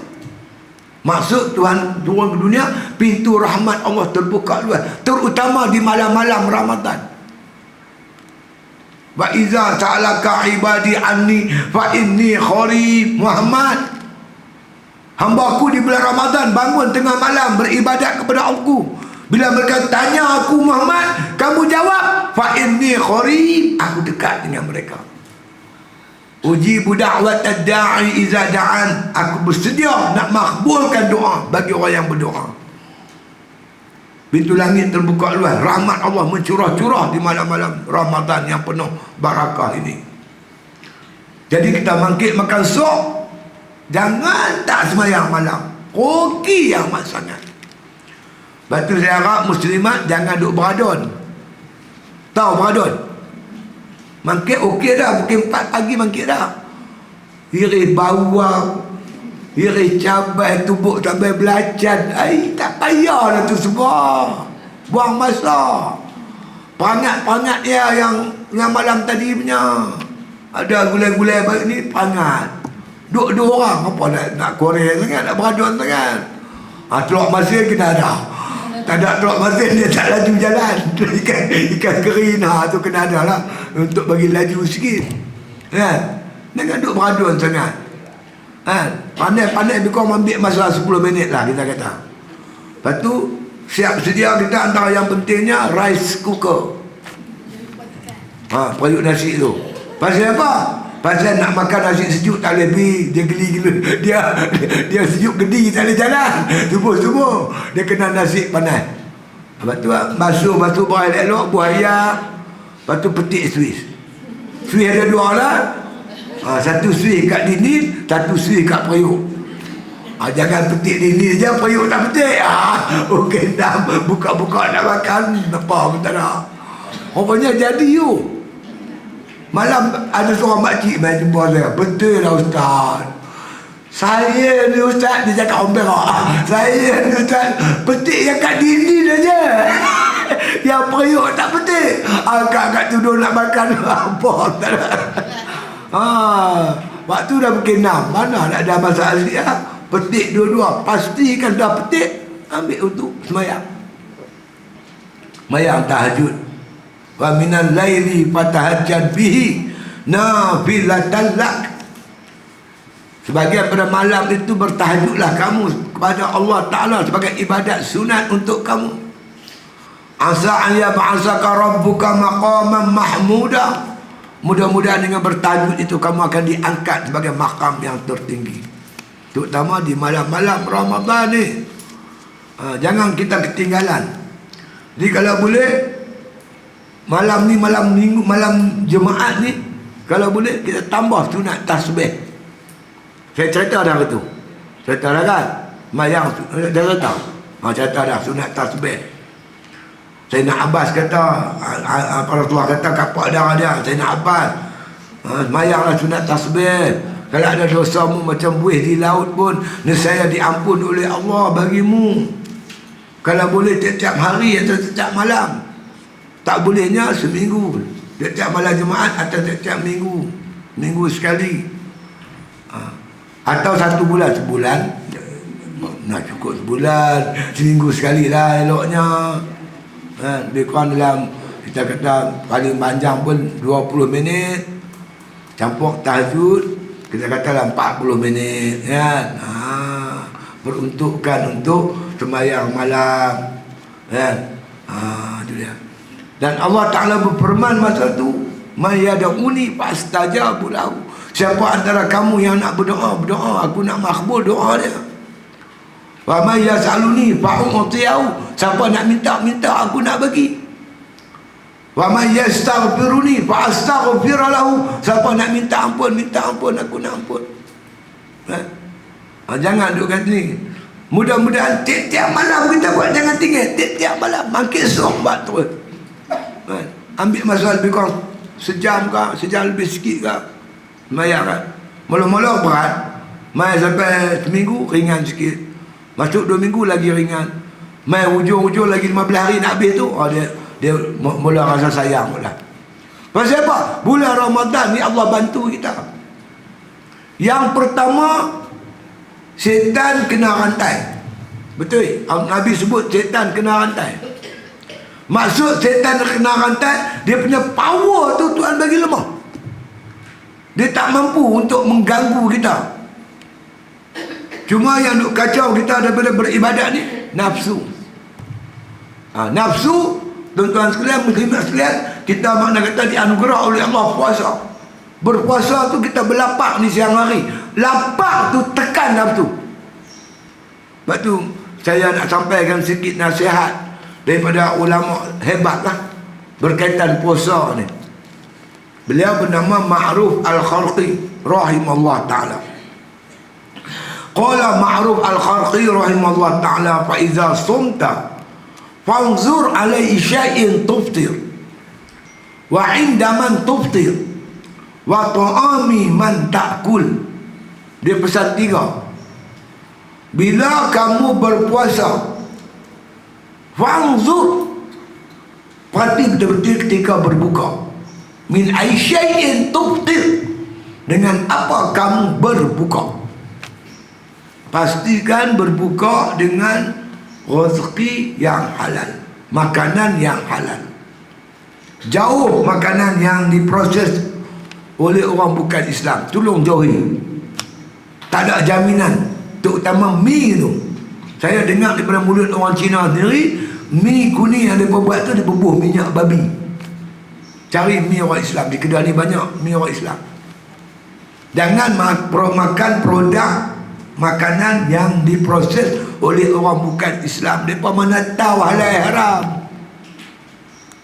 Speaker 2: Maksud Tuhan turun ke dunia, pintu rahmat Allah terbuka luas, terutama di malam-malam Ramadan. Wa iza ta'alaka ibadi anni fa inni qarib. Muhammad, hamba-Ku di bulan Ramadan bangun tengah malam beribadat kepada aku. Bila mereka tanya aku, Muhammad, kamu jawab, fa inni qarib, aku dekat dengan mereka. Ujibu da'wat ad-da'i iza da'an, aku bersedia nak makbulkan doa bagi orang yang berdoa. Pintu langit terbuka luas, rahmat Allah mencurah-curah di malam-malam Ramadan yang penuh barakah ini. Jadi kita bangkit makan sok, jangan tak semayang malam, rugi yang amat sangat. Lepas tu saya harap muslimat jangan duk beradun. Tahu beradun? Mangkit okey dah, pukul 4 pagi mangkit dah. Iris bawang, iris cabai, tubuk cabai belacan. Tak payahlah tu semua. Buang masa. Pangat-pangat dia yang malam tadi punya. Ada gulai-gulai baik ni, pangat. Dua orang, apa nak korek sangat, nak beradun sangat. Telur masin kena ada. Tak ada telur masin, dia tak laju jalan. Ikan kering tu kena ada lah, untuk bagi laju sikit. Kan? Jangan duk beradun sangat. Pandai-pandai kau ambil masa 10 minit lah kita kata. Lepas tu siap sedia kita, antara yang pentingnya rice cooker. Periuk nasi tu. Pasal apa? Pasal nak makan nasi sejuk tak boleh pergi. Dia geli-geli. Dia sejuk gedi tak boleh jalan. Subuh-subuh dia kena nasi panas. Lepas tu basuh buah elok, buah ayak. Lepas tu petik Swiss. Swiss ada 2 lah. Satu Swiss kat dinding, satu Swiss kat periuk. Jangan petik dinding je, periuk tak petik. Okey, dah buka-buka nak makan, apa pun tak ada. Rupanya jadi you. Malam ada seorang makcik main jumpa saya. Betul lah Ustaz. Saya ni Ustaz, dia cakap orang Perak. Saya ni Ustaz, petik yang kat dinding aja. Yang periuk tak petik. Angkat-angkat tudung nak makan. Apa tak ada. Waktu dah pukul 6. Mana nak ada masalah siap. Petik dua-dua. Pastikan dah petik, ambil untuk semayang. Semayang tahajud. Wa minal laili fatahajjad bihi nafilatan lak. Sebagian pada malam itu bertahajudlah kamu kepada Allah Ta'ala sebagai ibadat sunat untuk kamu. Asa an yab'asaka rabbuka maqaman mahmuda. Mudah-mudahan dengan bertahajud itu kamu akan diangkat sebagai makam yang tertinggi, terutama di malam-malam Ramadan ni. Jangan kita ketinggalan. Jadi kalau boleh malam ni, malam minggu, malam Jumaat ni, kalau boleh kita tambah sunat tasbih. Saya cerita dah itu. Cerita dah kan? Mayang dah cerita. Cerita dah sunat tasbih. Sayyidina Abbas kata, para tua kata kapak darah dia. Sayyidina Abbas, mayanglah sunat tasbih. Kalau ada dosamu macam buih di laut pun, nescaya diampun oleh Allah bagimu. Kalau boleh tiap-tiap hari atau tiap malam. Tak bolehnya seminggu, tiap malam Jumaat atau tiap minggu, minggu sekali. Atau 1 bulan, sebulan nak cukup sebulan, seminggu sekali lah eloknya. Lebih kurang dalam, kita kata paling panjang pun 20 minit, campur tahajud kita katalah 40 minit kan. Peruntukkan untuk sembahyang malam kan. Itu dia. Dan Allah Ta'ala berfirman masa tu, may yad'uni fastajabu lahu. Siapa antara kamu yang nak berdoa, aku nak makbul doa dia. Wa may yas'aluni fa'u'tiyahu. Siapa nak minta, aku nak bagi. Wa may yastaghfiruni fa'astaghfir lahu. Siapa nak minta ampun, aku nak ampun. Jangan duduk kat ni. Mudah-mudahan tiap-tiap malam kita buat, jangan tinggal. Tiap-tiap malam makin sok buat terus. Ambil masa lebih kurang sejam lebih sikit ke, mayar kan. Mula-mula berat, mai sampai seminggu ringan sikit, masuk 2 minggu lagi ringan, mai hujung-hujung lagi 15 hari nak habis tu, dia mula rasa sayang pula. Pasal apa? Bulan Ramadan ni Allah bantu kita. Yang pertama, syaitan kena rantai. Betul? Nabi sebut syaitan kena rantai. Maksud syaitan kena rantai, dia punya power tu Tuhan bagi lemah. Dia tak mampu untuk mengganggu kita. Cuma yang duk kacau kita daripada beribadat ni, nafsu. Nafsu, tuan-tuan sekalian, muslimat sekalian, kita makna kata dianugerah oleh Allah puasa. Berpuasa tu kita berlapak ni siang hari. Lapak tu tekan nafsu. Sebab tu saya nak sampaikan sikit nasihat daripada ulama hebat lah berkaitan puasa ni. Beliau bernama Ma'ruf Al-Kharqi rahimahullah ta'ala. Qala Ma'ruf Al-Kharqi rahimahullah ta'ala, fa iza sumta fanzur alaihi syai'in tuftir wa inda man tuftir wa ta'ami man ta'kul. Dia pesan 3. Bila kamu berpuasa, fanzur, perhati betul-betul ketika berbuka, min aisyai'in tuftir, dengan apa kamu berbuka. Pastikan berbuka dengan rezeki yang halal, makanan yang halal. Jauh makanan yang diproses oleh orang bukan Islam, tolong jauhi. Tak ada jaminan, terutama mi tu. Saya dengar daripada mulut orang Cina sendiri, mi kuning yang mereka buat tu dia bubuh minyak babi. Cari mi orang Islam, di kedai ni banyak mi orang Islam. Jangan makan produk makanan yang diproses oleh orang bukan Islam. Mereka mana tahu halal haram.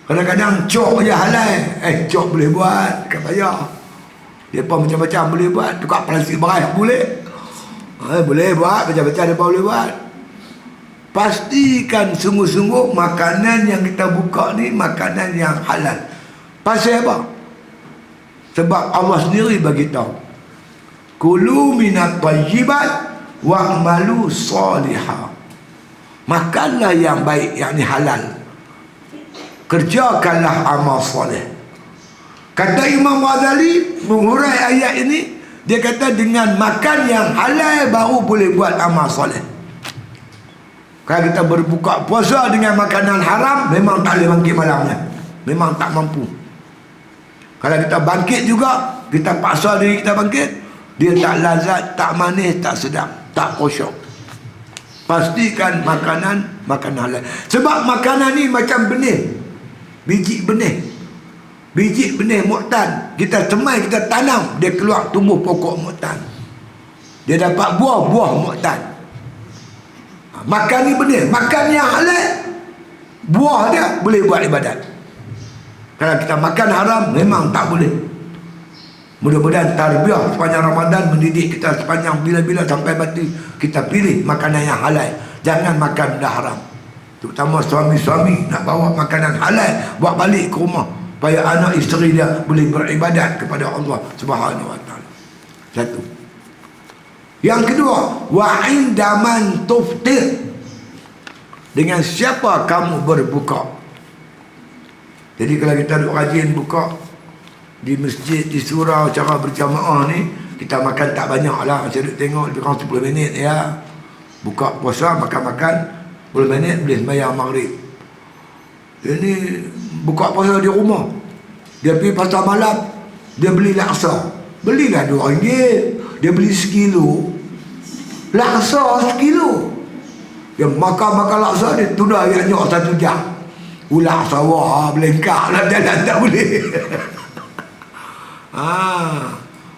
Speaker 2: Kadang-kadang cok je halal. Cok boleh buat, tak payah. Mereka macam-macam boleh buat. Tukar plastik beras boleh. Boleh buat, macam-macam mereka boleh buat. Pastikan sungguh-sungguh makanan yang kita buka ni makanan yang halal. Pasal apa? Sebab Allah sendiri bagi tahu, kulu minat tayyibat wa'malu salihah. Makanlah yang baik, yang ni halal. Kerjakanlah amal soleh. Kata Imam Ghazali mengurai ayat ini, dia kata dengan makan yang halal baru boleh buat amal soleh. Kalau kita berbuka puasa dengan makanan haram, memang tak boleh bangkit malamnya. Memang tak mampu. Kalau kita bangkit juga, kita paksa diri kita bangkit, dia tak lazat, tak manis, tak sedap, tak khusyuk. Pastikan makanan halal. Sebab makanan ni macam benih, biji benih. Biji benih muktan, kita semai, kita tanam, dia keluar tumbuh pokok muktan. Dia dapat buah muktan. Makan ni benih, makan yang halal, buah dia boleh buat ibadat. Kalau kita makan haram, memang tak boleh. Mudah-mudahan tarbiyah sepanjang Ramadan mendidik kita sepanjang bila-bila sampai mati, kita pilih makanan yang halal. Jangan makan benda haram. Terutama suami-suami nak bawa makanan halal buat balik ke rumah, supaya anak isteri dia boleh beribadat kepada Allah Subhanahu wa taala. Satu. Yang kedua, wa indaman tuftir, dengan siapa kamu berbuka. Jadi kalau kita duk rajin buka di masjid, di surau cara berjamaah ni, kita makan tak banyak lah. Saya duk tengok lebih kurang 10 minit ya. Buka puasa, makan-makan 10 minit boleh sembahyang maghrib. Ini buka puasa di rumah, dia pergi pasar malam, dia beli laksa. Belilah RM2, dia beli sekilo laksa, sekilo. Dia makan laksa, dia tunda ayat nyok 1 jam. ular sawah belengkak lah jalan tak boleh.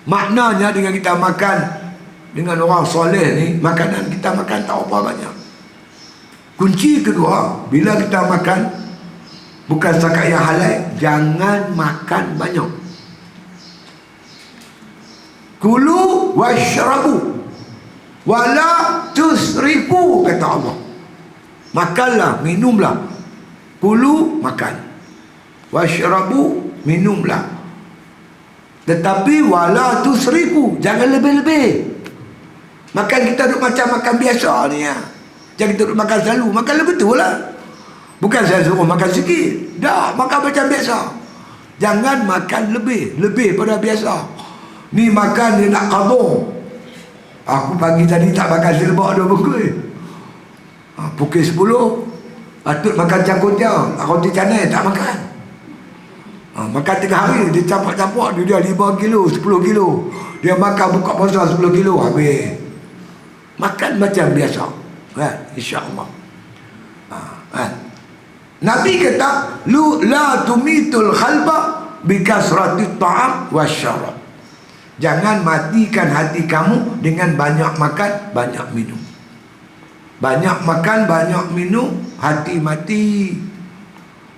Speaker 2: Maknanya dengan kita makan dengan orang soleh ni, makanan kita makan tak apa banyak. Kunci kedua, bila kita makan bukan setakat yang halal, jangan makan banyak. Kulu washrabu wala tusrifu, kata Allah. Makanlah, minumlah. Kulu, makan. Washrabu, minumlah. Tetapi wala tusrifu, jangan lebih-lebih. Makan kita duduk macam makan biasa ni ya. Jangan kita duduk makan selalu. Makan betul lah. Bukan saya suruh makan sikit. Dah, makan macam biasa. Jangan makan lebih pada biasa. Ni makan dia nak kabur. Aku pagi tadi tak makan selebak 2 bungkus. Pukul 10 patut makan cangkutnya. Roti canai tak makan. Makan 3 hari. Dia campak-campak. Dia 5 kilo 10 kilo. Dia makan buka puasa 10 kilo habis. Makan macam biasa, insya-Allah. Nabi kata la tumitul khalba bikasratit ta'am wasyarab. Jangan matikan hati kamu dengan banyak makan, banyak minum. Banyak makan, banyak minum, hati mati.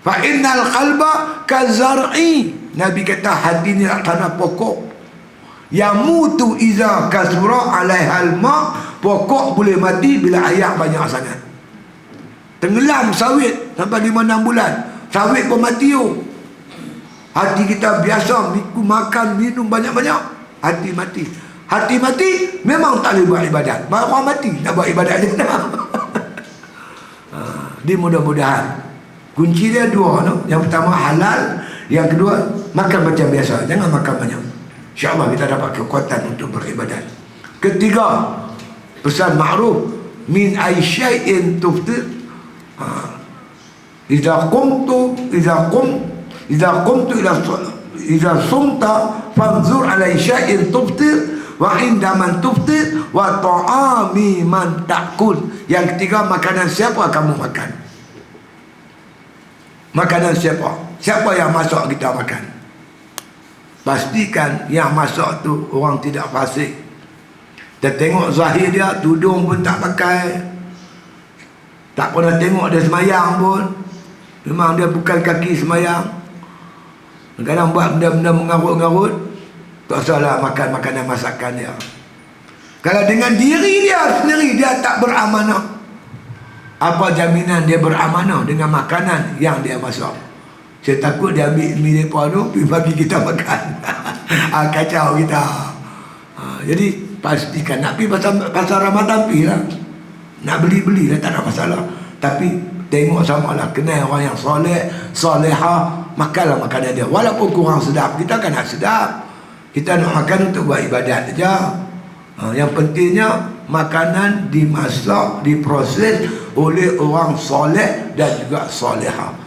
Speaker 2: Fa innal qalba kazar'i. Nabi kata hati ni tanah pokok. Yamutu iza kasura alaihal ma. Pokok boleh mati bila air banyak sangat. Tenggelam sawit sampai 5-6 bulan, sawit pun mati. Hati kita biasa makan, minum banyak-banyak, hati mati. Hati mati memang tak boleh buat ibadat. Orang mati nak buat ibadat je. Dia mudah-mudahan kunci dia 2 no? Yang pertama halal, yang kedua makan macam biasa, jangan makan banyak. InsyaAllah kita dapat kekuatan untuk beribadat. Ketiga, pesan ma'ruf, min ay syai'in tuftir. Idza sumta fanzur ala syai'in tuftir wa inda man tuftir wa ta'ami man ta'kul. Yang ketiga, makanan siapa kamu makan. Makanan siapa? Siapa yang masak kita makan? Pastikan yang masak tu orang tidak fasik. Kita tengok zahir dia, tudung pun tak pakai, tak pernah tengok dia semayang pun. Memang dia bukan kaki semayang. Kadang buat benda-benda mengarut-ngarut. Tak salah makan makanan masakan dia. Kalau dengan diri dia sendiri dia tak beramanah, apa jaminan dia beramanah dengan makanan yang dia masak? Saya takut dia ambil mi mereka tu pergi bagi kita makan. Kacau kita. Jadi pastikan nak pergi pasar Ramadan, pergi lah. Nak beli-beli lah, tak ada masalah. Tapi tengok samalah, kenal orang yang soleh, soleha, makanlah makanan dia. Walaupun kurang sedap, kita kan nak sedap. Kita nak makan untuk buat ibadat saja. Yang pentingnya makanan dimasak, diproses oleh orang soleh dan juga soleha.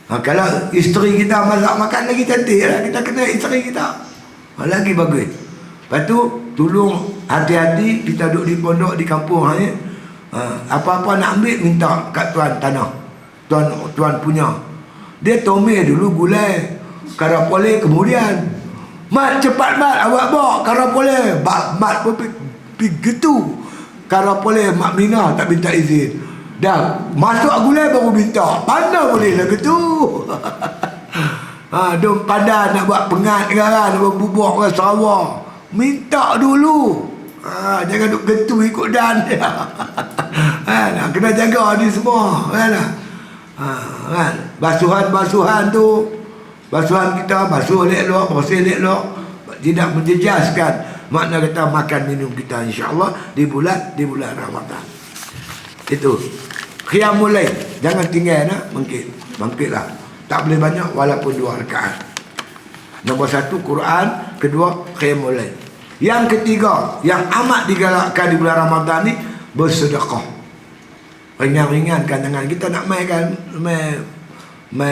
Speaker 2: Kalau isteri kita masak makan lagi cantik lah, kita kena isteri kita lagi bagus. Lepas tu tolong hati-hati, kita duduk di pondok di kampung ni, apa-apa nak ambil minta kat tuan tanah, tuan punya. Dia tomel dulu gulai, kalau boleh kemudian mat cepat mat awak bawa, kalau boleh mat pun pergi gitu, kalau boleh mak Mina tak minta izin. Dah masuk gulai baru minta. Mana boleh lah gitu. Dom padan nak buat pengat kan, nak buat bubuk ke Sarawak, minta dulu. Jangan duk getu ikut dan. Kena jaga ni semua kan. Basuhan tu, basuhan kita basuh elok, bersih elok, tidak menjejaskan makna kata makan minum kita, insya-Allah di bulan Ramadan. Itu qiyamul lail, jangan tinggal nak bangkitlah. Tak boleh banyak walaupun 2 rakaat. Nombor 1 Quran, kedua qiyamul lail. Yang ketiga yang amat digalakkan di bulan Ramadan ni, bersedekah. Ringan-ringankan tangan kita nak mai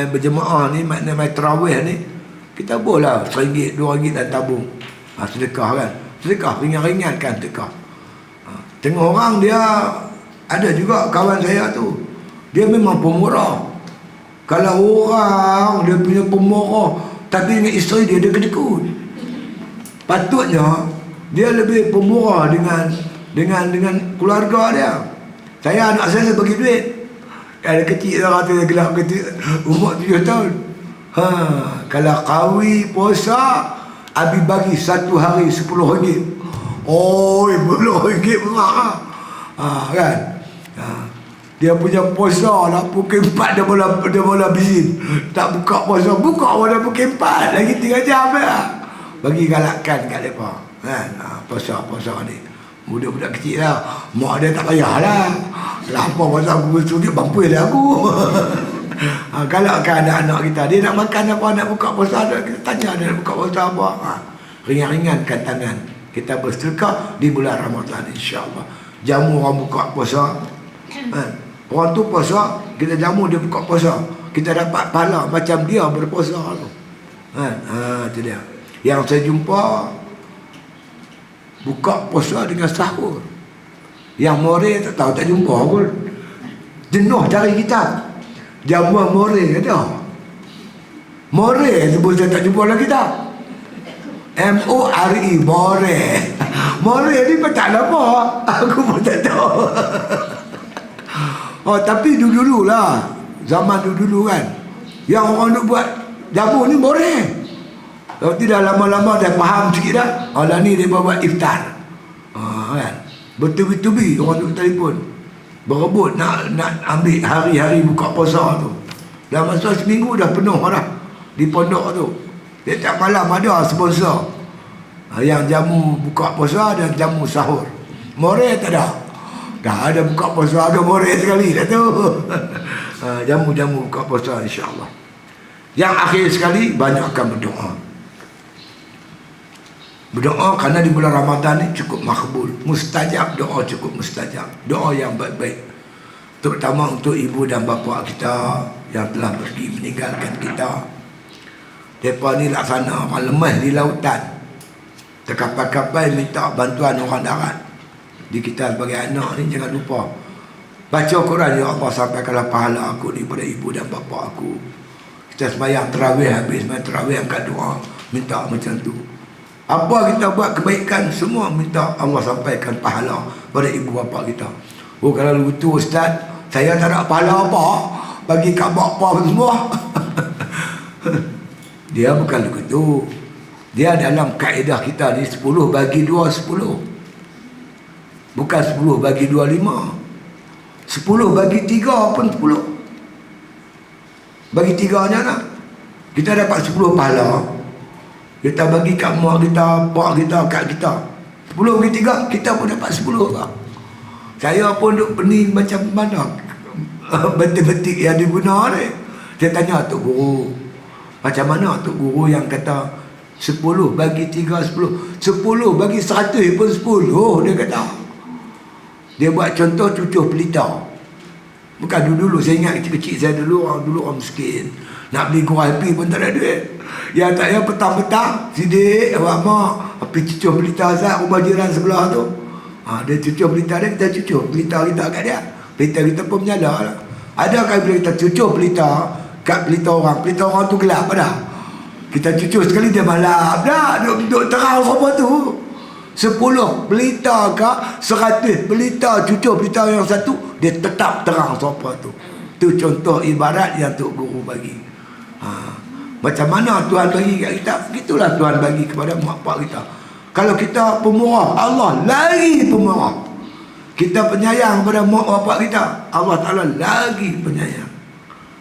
Speaker 2: berjemaah ni, mai tarawih ni, kita bolehlah RM1, RM2 dan tabung. Sedekah kan. Sedekah ringan-ringankan sedekah. Tengok orang dia, ada juga kawan saya tu, dia memang pemurah. Kalau orang dia punya pemorah tapi dengan isteri dia kedekut, patutnya dia lebih pemurah dengan keluarga dia. Saya anak saya bagi duit. Ada kecil dah kata gelap kecil umur 7 tahun. Kalau kawi puasa abi bagi satu hari RM10. Oh, RM10 mahal. Kan? Dia punya puasa lah pukul 4 dia mula bisin. Tak buka puasa, buka pada pukul 4 lagi 3 jam lah. Bagi galakkan kat mereka kan. Puasa ni budak-budak kecil lah, mak dia tak payahlah lapar pasal aku sudut mampu dah aku. Galakkan anak-anak kita, dia nak makan apa, nak buka puasa, kita tanya dia nak buka puasa apa. Ringan-ringankan tangan kita bersedekah di bulan Ramadan, insya-Allah. Jamu orang buka puasa orang tu puasa, kita jamu dia buka puasa, kita dapat pahala macam dia berpuasa tu itu dia. Yang saya jumpa buka puasa dengan sahur. Yang more tak tahu, tak jumpa pun. Jenuh cari kitab. Jamuan more ada. More sebut saya tak jumpa lagi kitab. M-O-R-E, more. More ni macam apa? Aku pun tak tahu. Tapi dulu-dulu lah. Zaman dulu-dulu kan. Yang orang nak buat jamu ni more. Kalau tidak lama-lama dah faham sikit dah. Lah ni dia buat iftar. Kan? Bertubi-tubi orang duduk telefon. Berebut nak ambil hari-hari buka puasa tu. Dah masa seminggu dah penuh dah di pondok tu. Tiap malam ada sponsor. Yang jamu buka puasa dan jamu sahur. More tak ada. Dah ada buka puasa, ada more sekali dah tu. Jamu-jamu buka puasa, insya-Allah. Yang akhir sekali, banyakkan berdoa. Berdoa kerana di bulan Ramadan ni cukup makbul. Mustajab, doa cukup mustajab. Doa yang baik-baik. Terutama untuk ibu dan bapa kita yang telah pergi meninggalkan kita. Mereka ni laksana orang lemah di lautan. Terkapal-kapal minta bantuan orang darat. Di kita sebagai anak ni jangan lupa. Baca Quran, ya Allah, sampaikanlah pahala aku daripada ibu dan bapa aku. Kita sembahyang tarawih habis, sembahyang tarawih angkat doa, minta macam tu. Apa kita buat kebaikan, semua minta Allah sampaikan pahala pada ibu bapa kita. Kalau begitu ustaz, saya tak ada pahala apa bagi kat bapa semua. Dia bukan begitu. Dia dalam kaedah kita ni 10 bagi 2 10. Bukan 10 bagi 2 5. 10 bagi 3 pun 10. Bagi 3-nya nak kita dapat 10 pahala. Kita bagi kat mak kita, pak kita, kat kita 10 bagi 3, kita pun dapat 10 lah. Saya pun duk pening macam mana betik-betik yang diguna ni. Saya tanya Tok Guru, macam mana Tok Guru yang kata 10 bagi 3 10, 10 bagi 100 pun 10, dia kata. Dia buat contoh cucuh pelita. Bukan dulu saya ingat kecil-kecil saya dulu orang miskin. Nak beli gua api pun tak ada duit. Yang tak payah petang-petang, sidik awak mak api cucuh pelita Azhar rumah jiran sebelah tu. Dia cucuh pelita dia, kita cucuh pelita kita kat dia. Pelita kita pun menyala lah. Adakah bila kita cucuh pelita kat pelita orang tu gelap dah. Kita cucuh sekali dia malam dah, duduk terang apa tu. 10 pelita ke 100 pelita cucuh pelita yang satu, dia tetap terang siapa tu. Itu contoh ibarat yang Tok Guru bagi. Macam mana Tuhan bagi kat kita, begitulah Tuhan bagi kepada mak pak kita. Kalau kita pemurah, Allah lagi pemurah. Kita penyayang pada mak bapak kita, Allah Ta'ala lagi penyayang.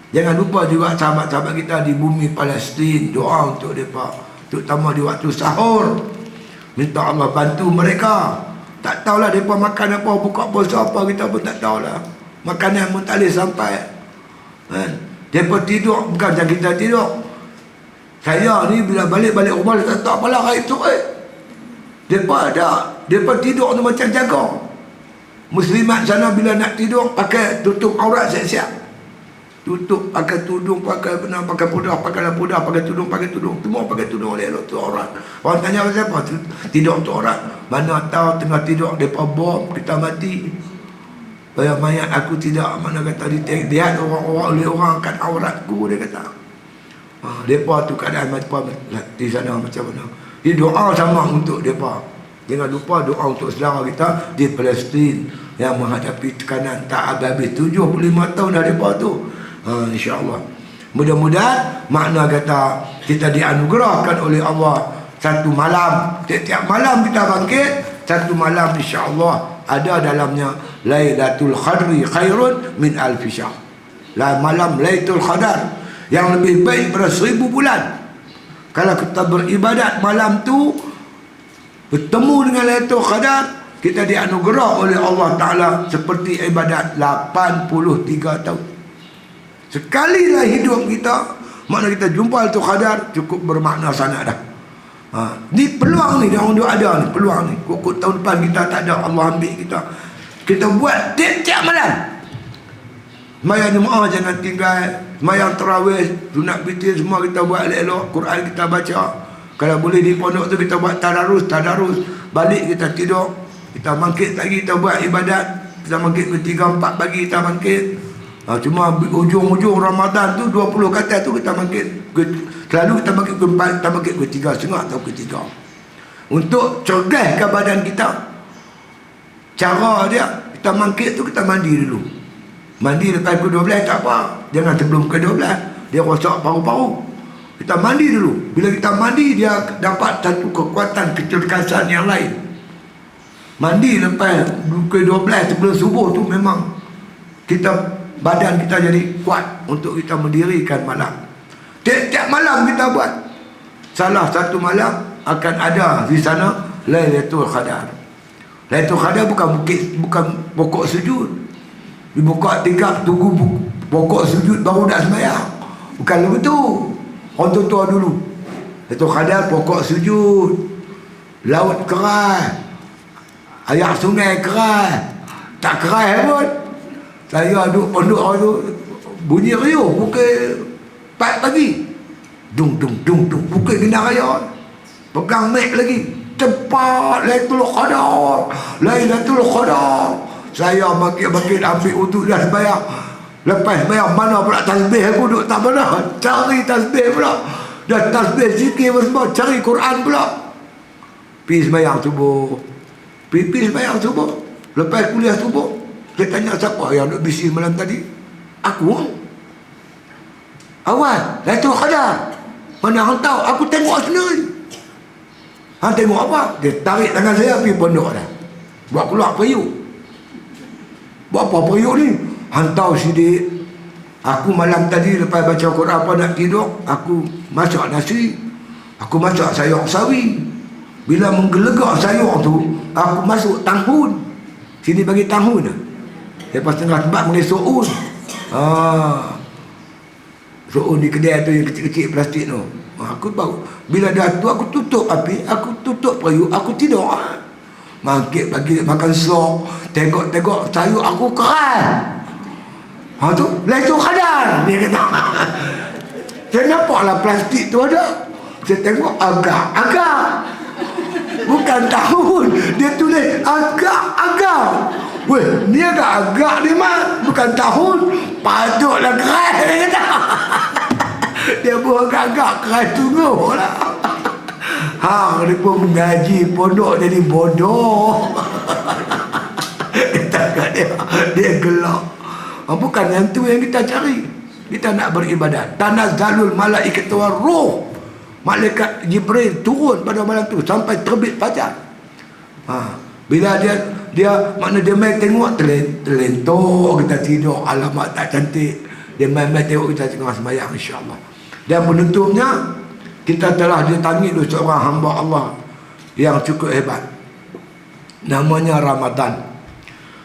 Speaker 2: Jangan lupa juga sahabat-sahabat kita di bumi Palestin, doa untuk mereka, terutama di waktu sahur. Minta Allah bantu mereka. Tak tahulah mereka makan apa, buka puasa apa, kita pun tak tahulah. Makanan pun tak boleh sampai. Mereka tidur, bukan macam kita tidur. Saya ni bila balik rumah, dia tak apalah hari tu. Mereka tidur tu macam jaga. Muslimat sana bila nak tidur, pakai tutup aurat siap-siap. Tutup, pakai tudung, pakai benar, pakai pudar, pakai tudung, semua pakai tudung oleh tu orang. Orang tanya pasal apa? Tidur untuk orang. Mana tahu tengah tidur depa bom, kita mati. Supaya mayat aku tidak, mana kata, dilihat orang-orang oleh orang kat auratku, dia kata. Mereka tu keadaan mereka di sana macam mana. Dia doa sama untuk mereka. Jangan lupa doa untuk saudara kita di Palestin yang menghadapi tekanan tak habis 75 tahun dah mereka tu. InsyaAllah. Mudah-mudahan makna kata kita dianugerahkan oleh Allah satu malam. Tiap-tiap malam kita bangkit, satu malam insyaAllah ada dalamnya Lailatul Qadri khairun min alfi syahr. Malam Lailatul Qadar yang lebih baik pada 1000 bulan. Kalau kita beribadat malam tu, bertemu dengan Lailatul Qadar, kita dianugerah oleh Allah Ta'ala seperti ibadat 83 tahun. Sekalilah hidup kita, makna kita jumpa Lailatul Qadar, cukup bermakna sangat dah. Ni peluang ni, yang duk ada ni, peluang ni. Kok tahun depan kita tak ada, Allah ambil kita. Kita buat tiap-tiap malam. Semayang jemaah jangan tinggal, semayang tarawih, sunat witir semua kita buat elok-elok, Quran kita baca. Kalau boleh di pondok tu kita buat tadarus, balik kita tidur, kita bangkit lagi, kita buat ibadat, kita bangkit ke 3-4 pagi kita bangkit. Cuma ujung-ujung Ramadan tu 20 kata tu kita bangkit, selalu kita bangkit ke 4, kita bangkit ke 3.30 atau ke 3. Untuk cegahkan badan kita, cara dia, kita bangkit tu kita mandi dulu. Mandi lepas ke 12 tak apa, jangan sebelum ke 12, dia rosak paru-paru. Kita mandi dulu. Bila kita mandi, dia dapat satu kekuatan kecerdasan yang lain. Mandi lepas ke 12 sebelum subuh tu memang kita, badan kita jadi kuat untuk kita mendirikan malam. Tiap-tiap malam kita buat. Salah satu malam akan ada di sana Lailatul Qadar. Lailatul Qadar bukan pokok sujud. Dibuka tingkap, tunggu pokok sujud baru nak sembahyang. Bukan begitu. Orang tua dulu. Lailatul Qadar pokok sujud, laut keras, air sungai keras, tak keras pun. Saya duduk pondok tu, bunyi riuh pukul 4 pagi. Dung, pukul kena raya. Pegang mic lagi. Cepat, Lailatul Qadar. Saya bangkit ambil uduk dah sembahyang. Lepas sembahyang, mana pula tasbih aku duduk tak mana. Cari tasbih pula. Dah tasbih zikir semua, cari Quran pula. Pergi sembahyang subuh. Pergi sembahyang subuh. Lepas kuliah subuh, saya tanya siapa yang duduk bising malam tadi. Aku. Awal, Lailatul Qadar. Mana hang tahu? Aku tengok sendiri. Hang tengok apa? Dia tarik tangan saya pergi pondok dah. Buat keluar periuk. Buat apa periuk ni? Hang tahu sidik, aku malam tadi lepas baca Quran apa nak tidur, aku masak nasi, aku masak sayur sawi. Bila menggelegak sayur tu, aku masuk tahun. Sini bagi tahun. Lepas tengah tempat boleh so'un. So'un di kedai tu yang kecil-kecil plastik tu. Aku tahu. Bila dah tu aku tutup api, aku tutup periuk, aku tidur. Bangkit bagi makan sok, tengok sayur aku keras. Tu Lailatul Qadar, dia kata. Saya nampaklah plastik tu ada. Saya tengok agak. Bukan tahun. Dia tulis agak. Weh, ni agak ni mah. Bukan tahun. Patutlah keras, dia kata. Dia buat agak keras tunggu lah. Dia pun mengaji pondok jadi bodoh. Dia gelap. Bukan yang tu yang kita cari. Kita nak beribadat. Tanazzalul malaikatu waruh. Malaikat Jibril turun pada malam tu sampai terbit fajar. Bila dia makna dia main tengok terlentok kita tidur, alamat tak cantik. Dia main tengok kita tengah sembahyang, insya-Allah. Dan penutupnya, kita telah ditangi oleh seorang hamba Allah yang cukup hebat. Namanya Ramadan.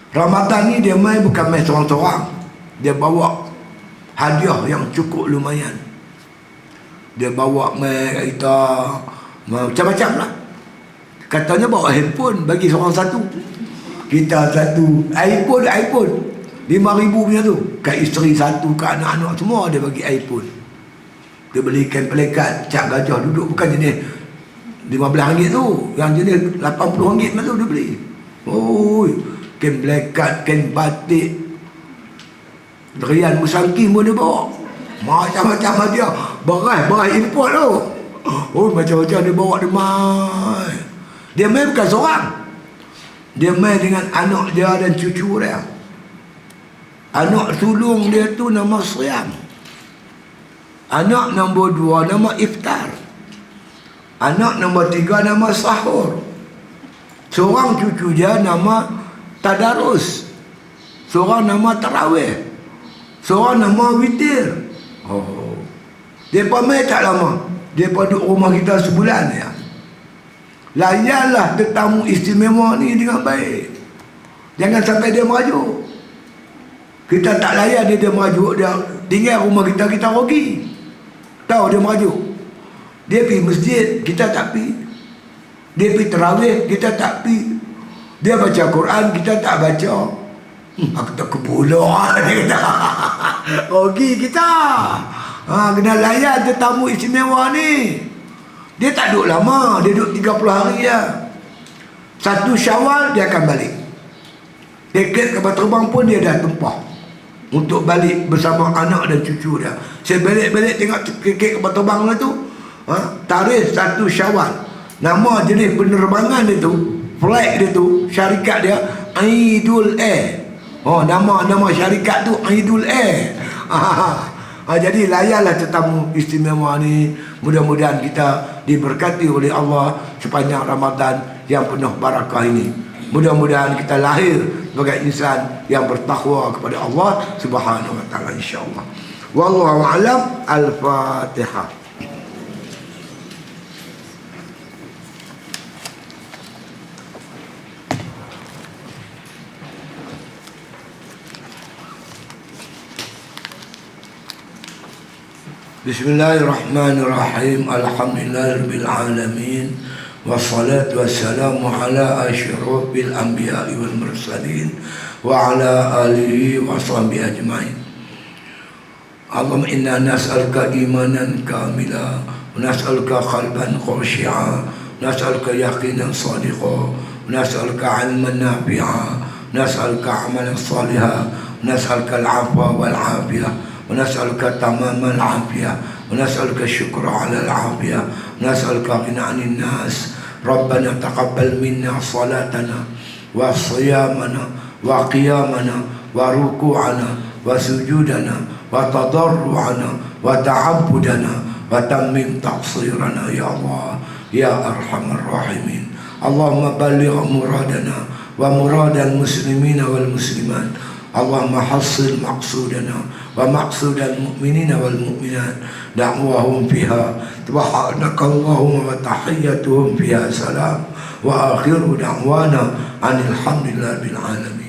Speaker 2: Ramadan ni dia main bukan main seorang-seorang. Dia bawa hadiah yang cukup lumayan. Dia bawa main kita macam-macam lah. Katanya bawa handphone bagi seorang satu. Kita satu. iPhone 5,000 punya tu. Kat isteri satu, kat anak-anak semua dia bagi iPhone. Dia belikan pelekat cap gajah duduk, bukan jenis RM15 tu, yang jenis RM80 tu dia beli. kain belekat, kain batik, Rian Musangki pun dia bawa. Macam-macam dia. Beras import tu. Oh, macam-macam dia bawa dia main. Dia main bukan seorang. Dia main dengan anak dia dan cucu dia. Anak sulung dia tu nama Siam. Anak nombor 2 nama Iftar. Anak nombor 3 nama Sahur. Seorang cucu dia nama Tadarus. Seorang nama Tarawih. Seorang nama Witir. Oh, mereka main tak lama. Mereka duduk rumah kita sebulan ya. Layanlah tetamu istimewa ni dengan baik. Jangan sampai dia merajuk. Kita tak layan dia merajuk, dia tinggal rumah kita, kita rugi. Tahu dia merajuk. Dia pergi masjid, kita tak pergi. Dia pergi terawih, kita tak pergi. Dia baca Quran, kita tak baca. Aku tak kepulauan, dia kata. Rugi kita. Kena layan tetamu istimewa ni. Dia tak duduk lama, dia duduk 30 hari je. 1 Syawal dia akan balik. Tiket kapal terbang pun dia dah tempah untuk balik bersama anak dan cucu dia. Saya balik-balik tengok tiket kapal terbang lah tu. Tarikh 1 Syawal. Nama jenis penerbangan dia tu, flight dia tu, syarikat dia Aidul Air. Nama syarikat tu Aidul Air. Jadi layanlah tetamu istimewa ni. Mudah-mudahan kita diberkati oleh Allah sepanjang Ramadan yang penuh barakah ini. Mudah-mudahan kita lahir sebagai insan yang bertakwa kepada Allah Subhanahu wa taala, insya-Allah. Wallahu a'lam. Al-Fatihah. Bismillahirrahmanirrahim. Alhamdulillahirabbil alamin. Wassalatu wassalamu ala asyrafil anbiya'i wal mursalin wa ala alihi wa sahbihi ajmain. Allahumma inna nas'aluka imanan kamila wa nas'aluka qalban khashi'a, nas'aluka yaqinan sadiqa, nas'aluka 'ilman nafi'a, nas'aluka 'amalan salihan, nas'aluka al-'afwa wal 'afiyah, ونسألك تمام العافية، ونسألك الشكر على العافية، ونسألك غنى عن الناس. ربنا تقبل منا صلاتنا وصيامنا وقيامنا وركوعنا وسجودنا وتضرعنا وتعبدنا وتمم تقصيرنا يا الله يا أرحم الراحمين. اللهم بلغ مرادنا ومراد المسلمين والمسلمات. اللهم حصل مقصودنا ومقصود المؤمنين والمؤمنات. دعواهم فيها سبحانك اللهم وتحيتهم فيها سلام، وآخر دعوانا عن الحمد لله بالعالمين.